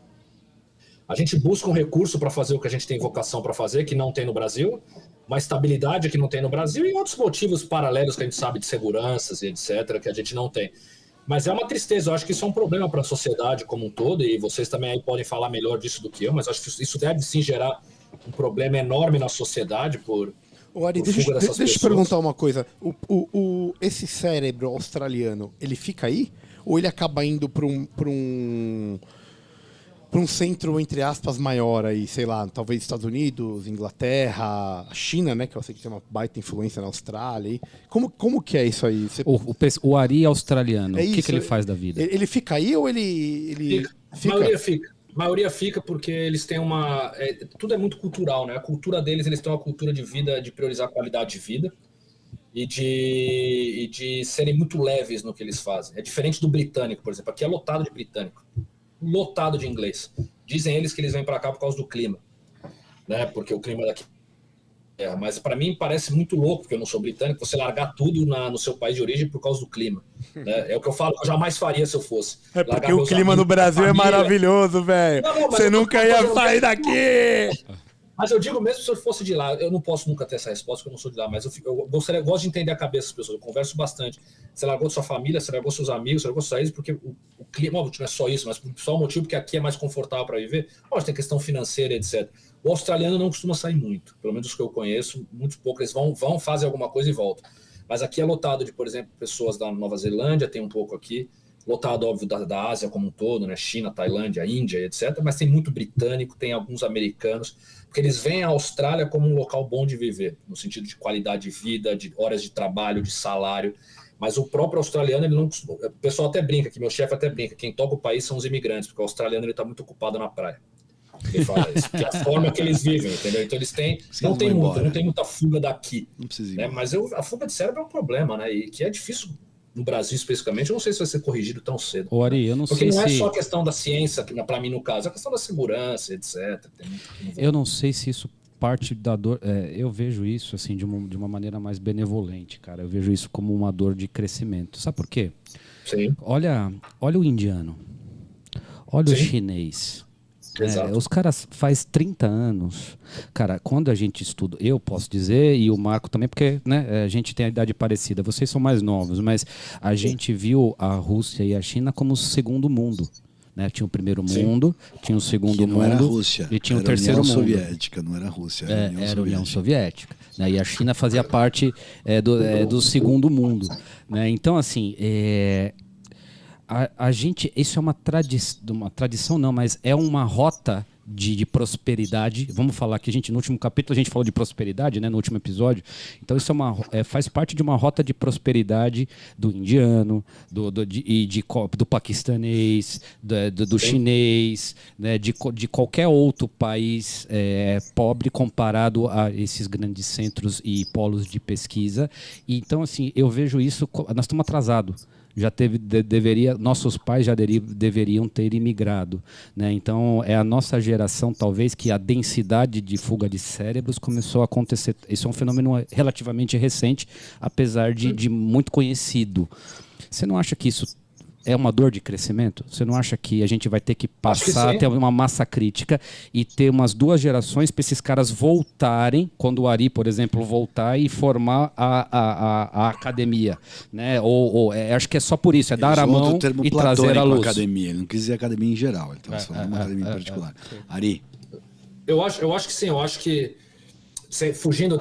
a gente busca um recurso para fazer o que a gente tem vocação para fazer, que não tem no Brasil, uma estabilidade que não tem no Brasil e outros motivos paralelos que a gente sabe de seguranças e etc., que a gente não tem. Mas é uma tristeza, eu acho que isso é um problema para a sociedade como um todo, e vocês também aí podem falar melhor disso do que eu, mas acho que isso deve sim gerar um problema enorme na sociedade por Ari, deixa eu te perguntar uma coisa. Esse cérebro australiano, ele fica aí? Ou ele acaba indo para um centro, entre aspas, maior aí, sei lá, talvez Estados Unidos, Inglaterra, China, né, que eu sei que tem uma baita influência na Austrália. Aí. Como que é isso aí? O Ari australiano, o que ele faz da vida? Ele fica aí ou ele fica? A maioria fica porque eles têm tudo é muito cultural, né? A cultura deles, eles têm uma cultura de vida, de priorizar a qualidade de vida e de serem muito leves no que eles fazem. É diferente do britânico, por exemplo. Aqui é lotado de britânico. Lotado de inglês. Dizem eles que eles vêm para cá por causa do clima, né? Porque o clima daqui mas para mim parece muito louco, porque eu não sou britânico, você largar tudo no seu país de origem por causa do clima, né? É o que eu falo que eu jamais faria se eu fosse. É porque o clima no Brasil é maravilhoso, velho. Você nunca ia sair daqui! Mas eu digo mesmo se eu fosse de lá, eu não posso nunca ter essa resposta, porque eu não sou de lá, mas eu gosto de entender a cabeça das pessoas, eu converso bastante. Você largou sua família, você largou seus amigos, você largou suas raízes, porque o clima, óbvio, não é só isso, mas só o motivo porque aqui é mais confortável para viver. Óbvio, tem questão financeira, etc. O australiano não costuma sair muito, pelo menos os que eu conheço, muito pouco, eles vão fazer alguma coisa e voltam. Mas aqui é lotado de, por exemplo, pessoas da Nova Zelândia, tem um pouco aqui, lotado, óbvio, da Ásia como um todo, né? China, Tailândia, Índia, etc. Mas tem muito britânico, tem alguns americanos, porque eles veem a Austrália como um local bom de viver, no sentido de qualidade de vida, de horas de trabalho, de salário. Mas o próprio australiano, ele não... O pessoal até brinca, que meu chefe até brinca, quem toca o país são os imigrantes, porque o australiano está muito ocupado na praia. Ele fala isso, que é a forma que eles vivem, entendeu? Então eles têm... Não tem muita fuga daqui. Não precisa ir, né? Mas a fuga de cérebro é um problema, né? E que é difícil... No Brasil, especificamente, eu não sei se vai ser corrigido tão cedo. Ô, Ari, eu não Porque sei não é só a questão da ciência, para mim, no caso, é a questão da segurança, etc. Eu não sei se isso parte da dor... eu vejo isso assim de uma maneira mais benevolente, cara. Eu vejo isso como uma dor de crescimento. Sabe por quê? Sim. Olha o indiano. Olha o chinês. Os caras faz 30 anos. Cara, quando a gente estuda, eu posso dizer, e o Marco também, porque né, a gente tem a idade parecida, vocês são mais novos, mas a gente viu a Rússia e a China como o segundo mundo. Né? Tinha o primeiro mundo, tinha o segundo mundo. Não era a Rússia, e tinha o terceiro mundo. Era a União Soviética, não era a Rússia. Era a União Soviética. Né? E a China fazia parte do segundo mundo. Né? Então, assim. A gente, isso é uma tradição não, mas é uma rota de prosperidade. Vamos falar que no último capítulo a gente falou de prosperidade, né, no último episódio. Então isso faz parte de uma rota de prosperidade do indiano, do paquistanês, do chinês, né, de qualquer outro país pobre comparado a esses grandes centros e polos de pesquisa. E, então assim, eu vejo isso, nós estamos atrasados. Nossos pais já deveriam ter imigrado, né? Então é a nossa geração talvez que a densidade de fuga de cérebros começou a acontecer. Isso é um fenômeno relativamente recente, apesar de muito conhecido. Você não acha que isso é uma dor de crescimento? Você não acha que a gente vai ter que passar a ter uma massa crítica e ter umas 2 gerações para esses caras voltarem, quando o Ari, por exemplo, voltar e formar a academia, né? Acho que é só por isso, é dar a mão e trazer a luz. Academia. Ele não quis dizer academia em geral, ele estava falando de uma academia em particular. Ari? Eu acho que sim, eu acho que fugindo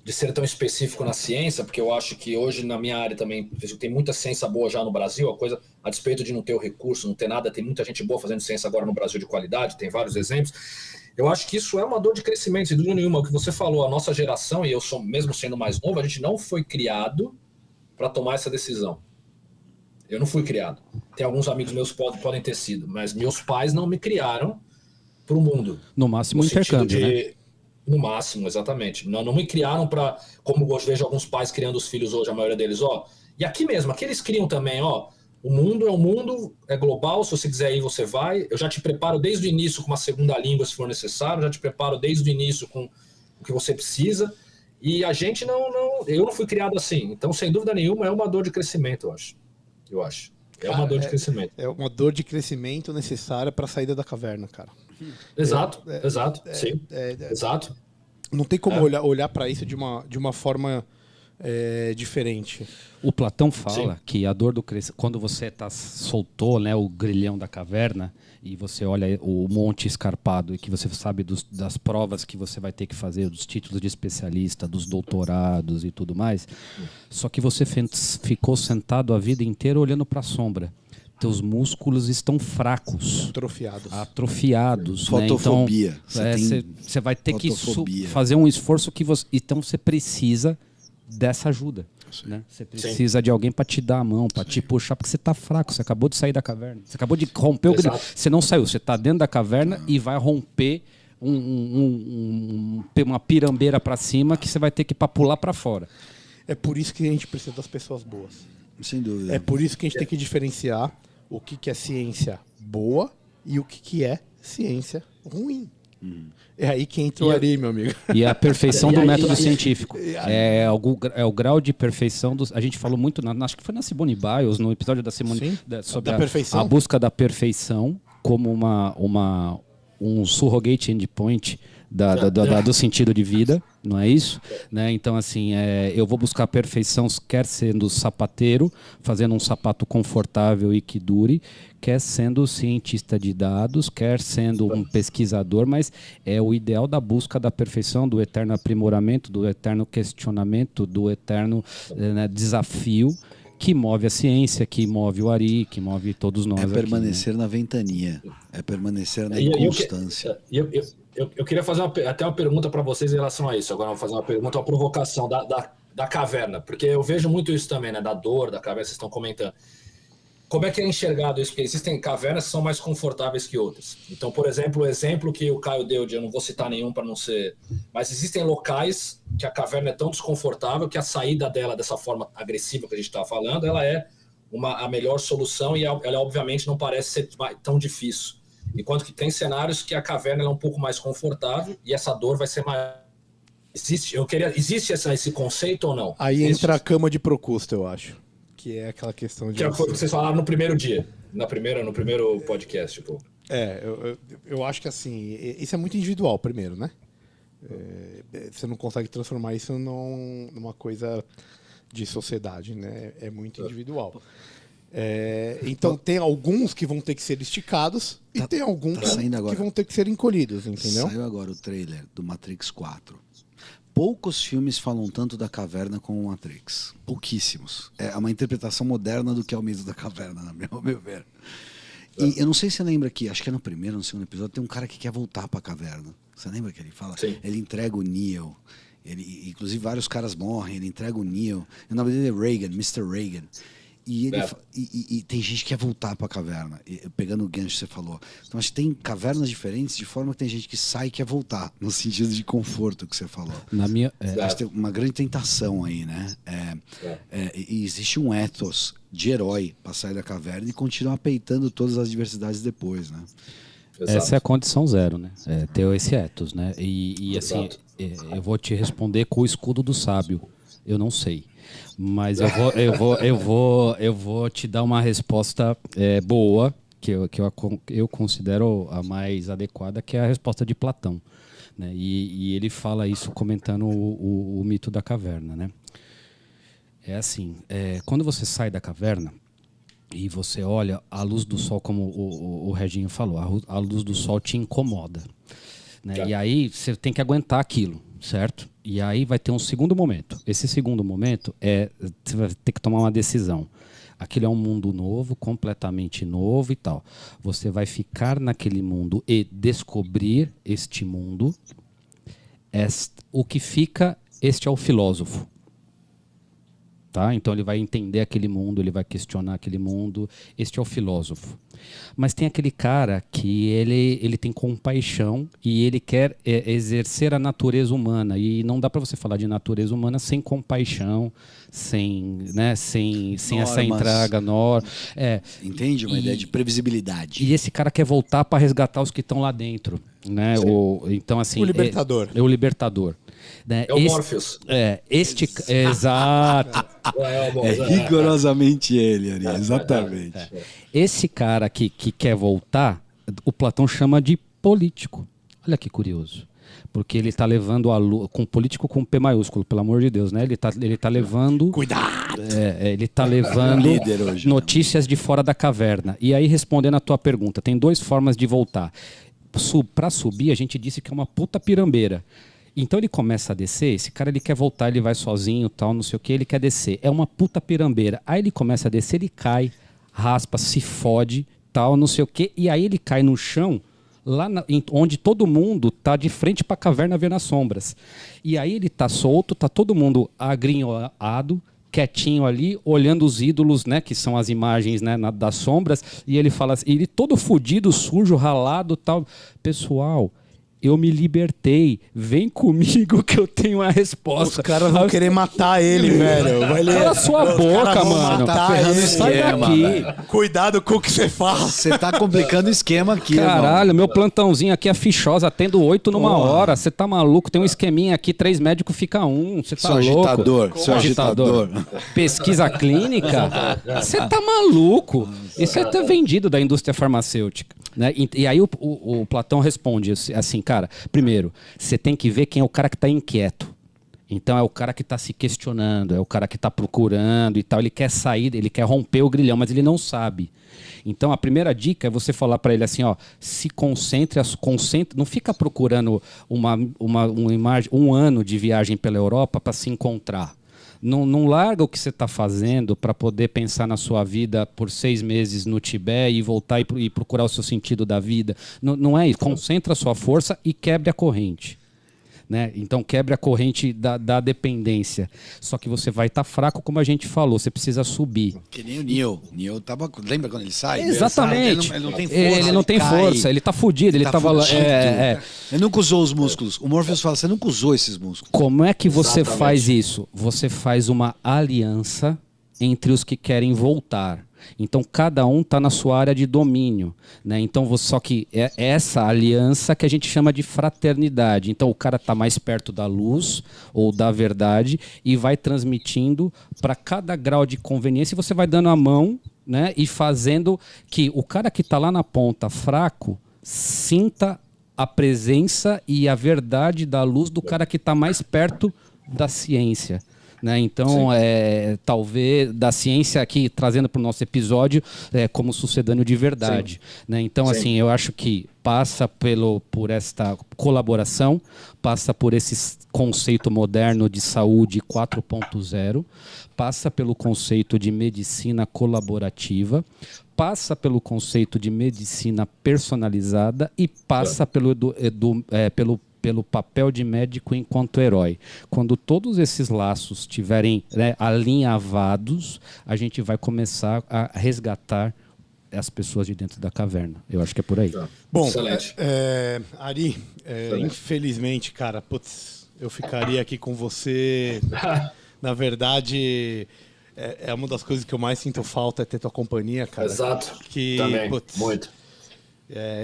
de ser tão específico na ciência, porque eu acho que hoje na minha área também tem muita ciência boa já no Brasil, a despeito de não ter o recurso, não ter nada, tem muita gente boa fazendo ciência agora no Brasil de qualidade, tem vários exemplos. Eu acho que isso é uma dor de crescimento, sem dúvida nenhuma. O que você falou, a nossa geração, e eu sou mesmo sendo mais novo, a gente não foi criado para tomar essa decisão. Eu não fui criado. Tem alguns amigos meus que podem ter sido, mas meus pais não me criaram para o mundo. No máximo, intercâmbio, né? No máximo, exatamente. Não me criaram para, como eu vejo alguns pais criando os filhos hoje, a maioria deles, e aqui mesmo, aqui eles criam também, o mundo é global, se você quiser ir, você vai. Eu já te preparo desde o início com uma segunda língua, se for necessário, já te preparo desde o início com o que você precisa. E a gente eu não fui criado assim. Então, sem dúvida nenhuma, é uma dor de crescimento, eu acho. É uma dor de crescimento. É uma dor de crescimento necessária para a saída da caverna, cara. Exato, sim. Exato. Não tem como olhar para isso de uma forma diferente. O Platão fala que a dor do crescimento, quando você soltou, né, o grilhão da caverna e você olha o monte escarpado e que você sabe das provas que você vai ter que fazer, dos títulos de especialista, dos doutorados e tudo mais, só que você ficou sentado a vida inteira olhando para a sombra. Teus músculos estão fracos. Atrofiados. Fotofobia. Né? Então, você vai ter que fazer um esforço que você... Então, você precisa dessa ajuda. Né? Você precisa de alguém para te dar a mão, para te puxar, porque você está fraco. Você acabou de sair da caverna. Você acabou de romper o grilhão. Você não saiu. Você está dentro da caverna e vai romper uma pirambeira para cima que você vai ter que pular para fora. É por isso que a gente precisa das pessoas boas. Sem dúvida. É por isso que a gente tem que diferenciar o que é ciência boa e o que é ciência ruim. É aí que entra o Ari, meu amigo. E a perfeição do método científico. É o grau de perfeição. A gente falou muito, acho que foi na Simone Biles, no episódio da Simone, sobre a busca da perfeição como um surrogate endpoint do sentido de vida, não é isso? Né? Então, assim, eu vou buscar a perfeição, quer sendo sapateiro, fazendo um sapato confortável e que dure, quer sendo cientista de dados, quer sendo um pesquisador, mas é o ideal da busca da perfeição, do eterno aprimoramento, do eterno questionamento, do eterno desafio, que move a ciência, que move o Ari, que move todos nós. É permanecer aqui, né? Na ventania, é permanecer na inconstância. Eu queria fazer até uma pergunta para vocês em relação a isso. Agora eu vou fazer uma pergunta, uma provocação da caverna, porque eu vejo muito isso também, né? Da dor da caverna, vocês estão comentando. Como é que é enxergado isso? Porque existem cavernas que são mais confortáveis que outras. Então, por exemplo, o exemplo que o Caio deu, eu não vou citar nenhum para não ser... Mas existem locais que a caverna é tão desconfortável que a saída dela, dessa forma agressiva que a gente está falando, ela é a melhor solução e ela obviamente não parece ser tão difícil. Enquanto que tem cenários que a caverna é um pouco mais confortável e essa dor vai ser mais... Existe esse conceito ou não? Aí entra a cama de Procusto, eu acho. Que é aquela questão de... Que foi o que vocês falaram no primeiro dia, no primeiro podcast. Tipo. Eu acho que assim, isso é muito individual, primeiro, né? Você não consegue transformar isso numa coisa de sociedade, né? É muito individual. Então tem alguns que vão ter que ser esticados e tem alguns que vão ter que ser encolhidos, entendeu? Saiu agora o trailer do Matrix 4. Poucos filmes falam tanto da caverna como o Matrix. Pouquíssimos. É uma interpretação moderna do que é o mito da caverna, ao meu ver. E eu não sei se você lembra que, acho que é no primeiro ou no segundo episódio, tem um cara que quer voltar para a caverna. Você lembra que ele fala? Sim. Ele entrega o Neo. Inclusive vários caras morrem, ele entrega o Neo. O nome dele é Reagan, Mr. Reagan. E tem gente que quer voltar para a caverna, pegando o gancho que você falou. Então, acho que tem cavernas diferentes, de forma que tem gente que sai e quer voltar, no sentido de conforto que você falou. Acho que tem uma grande tentação aí, né? E existe um ethos de herói para sair da caverna e continuar peitando todas as diversidades depois, né? Exato. Essa é a condição zero, né? Ter esse ethos, né? E assim, eu vou te responder com o escudo do sábio. Eu não sei. Mas eu vou te dar uma resposta boa, que eu considero a mais adequada, que é a resposta de Platão. Né? E ele fala isso comentando o mito da caverna. Né? É assim, quando você sai da caverna e você olha a luz do sol, como o Reginho falou, a luz do sol te incomoda. Né? E aí você tem que aguentar aquilo, certo? E aí vai ter um segundo momento. Esse segundo momento você vai ter que tomar uma decisão. Aquilo é um mundo novo, completamente novo e tal. Você vai ficar naquele mundo e descobrir este mundo. O que fica, este é o filósofo. Tá? Então ele vai entender aquele mundo, ele vai questionar aquele mundo. Este é o filósofo. Mas tem aquele cara que ele tem compaixão e ele quer exercer a natureza humana. E não dá para você falar de natureza humana sem compaixão, sem essa entrega. Entende? Uma ideia de previsibilidade. E esse cara quer voltar para resgatar os que estão lá dentro. Né? Então, assim, o libertador. É o libertador. Né? É o Morpheus. Exato. É rigorosamente ele, Ari, exatamente. Esse cara que quer voltar, o Platão chama de político. Olha que curioso. Porque ele está levando com político com P maiúsculo, pelo amor de Deus, né? Ele tá levando. Cuidado! Ele está levando hoje, notícias de fora da caverna. E aí, respondendo a tua pergunta, tem 2 formas de voltar. Para subir, a gente disse que é uma puta pirambeira. Então ele começa a descer, esse cara ele quer voltar, ele vai sozinho, tal, não sei o que, ele quer descer. É uma puta pirambeira. Aí ele começa a descer, ele cai, raspa, se fode, tal, não sei o que, e aí ele cai no chão, lá onde todo mundo tá de frente para a caverna vendo as sombras. E aí ele tá solto, tá todo mundo agrinhoado, quietinho ali, olhando os ídolos, né, que são as imagens, né, das sombras, e ele fala assim, ele todo fudido, sujo, ralado, tal. Pessoal, eu me libertei. Vem comigo que eu tenho a resposta. Os caras vão querer matar ele, velho. Cala sua boca, mano. Tá ferrando o Sai esquema, daqui. velho. Cuidado com o que você fala. Você tá complicando o esquema aqui, Caralho, meu plantãozinho aqui é fichosa, atendo 8 numa hora. Você tá maluco? Tem um esqueminha aqui, 3 médicos fica 1. Você tá louco? Seu agitador. Pesquisa clínica? Você tá maluco? Isso é até vendido da indústria farmacêutica. Né? E aí o Platão responde assim, cara, primeiro, você tem que ver quem é o cara que está inquieto. Então é o cara que está se questionando, é o cara que está procurando e tal, ele quer sair, ele quer romper o grilhão, mas ele não sabe. Então a primeira dica é você falar para ele assim, ó, se concentre, não fica procurando uma imagem, 1 ano de viagem pela Europa para se encontrar. Não larga o que você está fazendo para poder pensar na sua vida por 6 meses no Tibete e voltar e procurar o seu sentido da vida. Não é isso. Concentra a sua força e quebre a corrente. Né? Então quebre a corrente da dependência. Só que você vai estar fraco, como a gente falou. Você precisa subir. Que nem o Neo. Neo tava. Lembra quando ele sai? Exatamente. Ele não tem força. Ele não tem força. Ele tá fudido. Ele tava lá. Ele nunca usou os músculos. O Morpheus fala, você nunca usou esses músculos. Como é que você faz isso? Você faz uma aliança entre os que querem voltar. Então, cada um está na sua área de domínio. Né? Então, só que é essa aliança que a gente chama de fraternidade. Então, o cara está mais perto da luz ou da verdade e vai transmitindo para cada grau de conveniência. E você vai dando a mão, né? E fazendo que o cara que está lá na ponta, fraco, sinta a presença e a verdade da luz do cara que está mais perto da ciência. Né? Então, talvez da ciência aqui, trazendo para o nosso episódio, como sucedâneo de verdade. Né? Então, assim, eu acho que passa por esta colaboração, passa por esse conceito moderno de saúde 4.0, passa pelo conceito de medicina colaborativa, passa pelo conceito de medicina personalizada e passa pelo papel de médico enquanto herói. Quando todos esses laços estiverem, né, alinhavados, a gente vai começar a resgatar as pessoas de dentro da caverna. Eu acho que é por aí. Bom, Ari, infelizmente, cara, eu ficaria aqui com você. Na verdade, é uma das coisas que eu mais sinto falta é ter tua companhia, cara. Exato. Também, muito.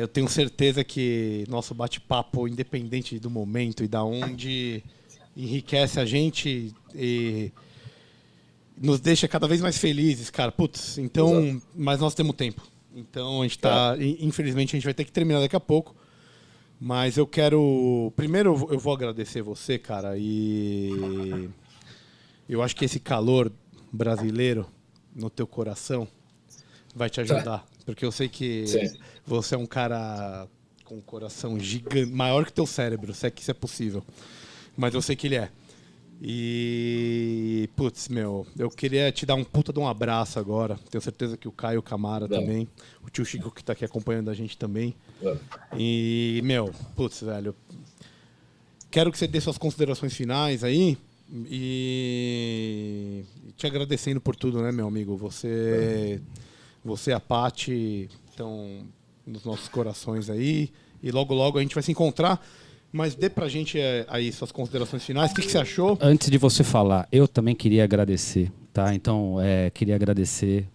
Eu tenho certeza que nosso bate-papo, independente do momento e da onde, enriquece a gente e nos deixa cada vez mais felizes, cara. Putz, então, mas nós temos tempo. Então a gente tá, infelizmente a gente vai ter que terminar daqui a pouco. Mas eu quero, primeiro eu vou agradecer você, cara, e eu acho que esse calor brasileiro no teu coração vai te ajudar, porque eu sei que você é um cara com um coração gigante, maior que teu cérebro, se é que isso é possível. Mas eu sei que ele é. E, putz, meu, eu queria te dar um puta de um abraço agora. Tenho certeza que o Caio Camara também, o tio Chico que tá aqui acompanhando a gente também. E, meu, putz, velho, quero que você dê suas considerações finais aí e te agradecendo por tudo, né, meu amigo? Você e a Paty estão nos nossos corações aí e logo, logo a gente vai se encontrar. Mas dê pra gente aí suas considerações finais. O que você achou? Antes de você falar, eu também queria agradecer, tá? Então, queria agradecer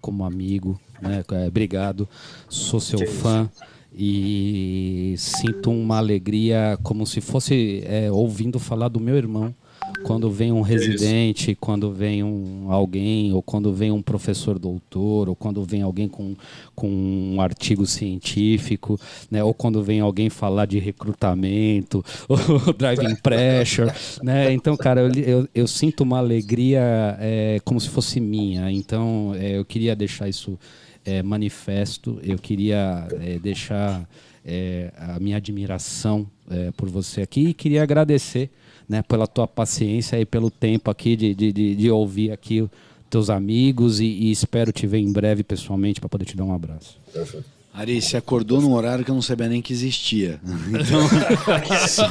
como amigo, né? Obrigado, sou seu fã e sinto uma alegria como se fosse ouvindo falar do meu irmão. Quando vem um residente, quando vem alguém, ou quando vem um professor doutor, ou quando vem alguém com um artigo científico, né? Ou quando vem alguém falar de recrutamento, ou driving pressure, né? Então, cara, eu sinto uma alegria como se fosse minha. Então, eu queria deixar isso manifesto, eu queria deixar a minha admiração por você aqui e queria agradecer, né, pela tua paciência e pelo tempo aqui de ouvir aqui teus amigos e espero te ver em breve pessoalmente para poder te dar um abraço. Perfeito. Ari, você acordou num horário que eu não sabia nem que existia. Então, só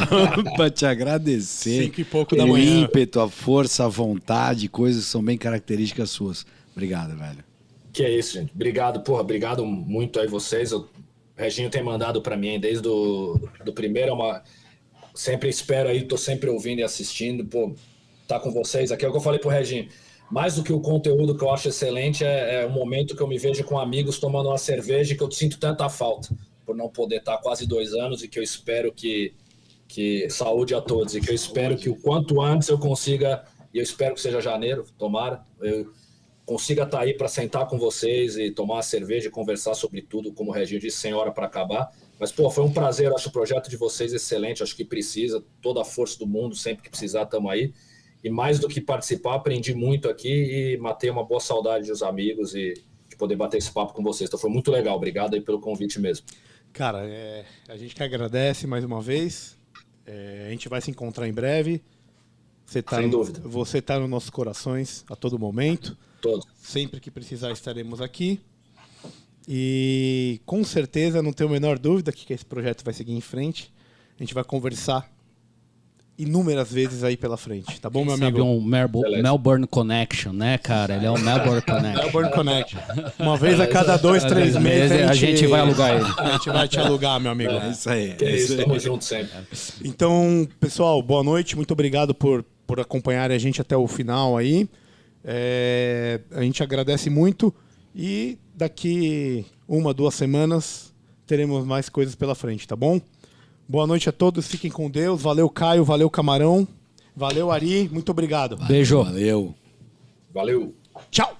para te agradecer. 5 e pouco da manhã. O ímpeto, a força, a vontade, coisas que são bem características suas. Obrigado, velho. Que é isso, gente. Obrigado, obrigado muito aí vocês. O Reginho tem mandado para mim desde do primeiro, sempre espero aí, tô sempre ouvindo e assistindo, tá com vocês aqui. É o que eu falei pro Reginho, mais do que o conteúdo que eu acho excelente, é o momento que eu me vejo com amigos tomando uma cerveja, que eu sinto tanta falta, por não poder estar quase 2 anos, e que eu espero que saúde a todos, e que eu espero que o quanto antes eu consiga, e eu espero que seja janeiro, tomara, eu consiga estar aí para sentar com vocês e tomar uma cerveja e conversar sobre tudo, como o Reginho disse, sem hora para acabar. Mas, foi um prazer, eu acho o projeto de vocês excelente, acho que precisa, toda a força do mundo, sempre que precisar, estamos aí. E mais do que participar, aprendi muito aqui e matei uma boa saudade dos amigos e de poder bater esse papo com vocês. Então foi muito legal, obrigado aí pelo convite mesmo. Cara, a gente que agradece mais uma vez, a gente vai se encontrar em breve. Sem dúvida. Você está nos nossos corações a todo momento. Todos. Sempre que precisar estaremos aqui. E com certeza, não tenho a menor dúvida que esse projeto vai seguir em frente. A gente vai conversar inúmeras vezes aí pela frente, tá bom, meu amigo? Sabe um Melbourne Connection, né, cara? Ele é um Melbourne Connection. Melbourne Connection. Uma vez a cada 2, 3 meses a gente vai alugar ele. A gente vai te alugar, meu amigo. É isso aí. Que isso, tamo junto sempre. Então, pessoal, boa noite. Muito obrigado por acompanharem a gente até o final aí. A gente agradece muito e daqui 1, 2 semanas teremos mais coisas pela frente, tá bom? Boa noite a todos, fiquem com Deus. Valeu, Caio, valeu, Camarão. Valeu, Ari, muito obrigado. Beijo. Valeu. Valeu. Tchau.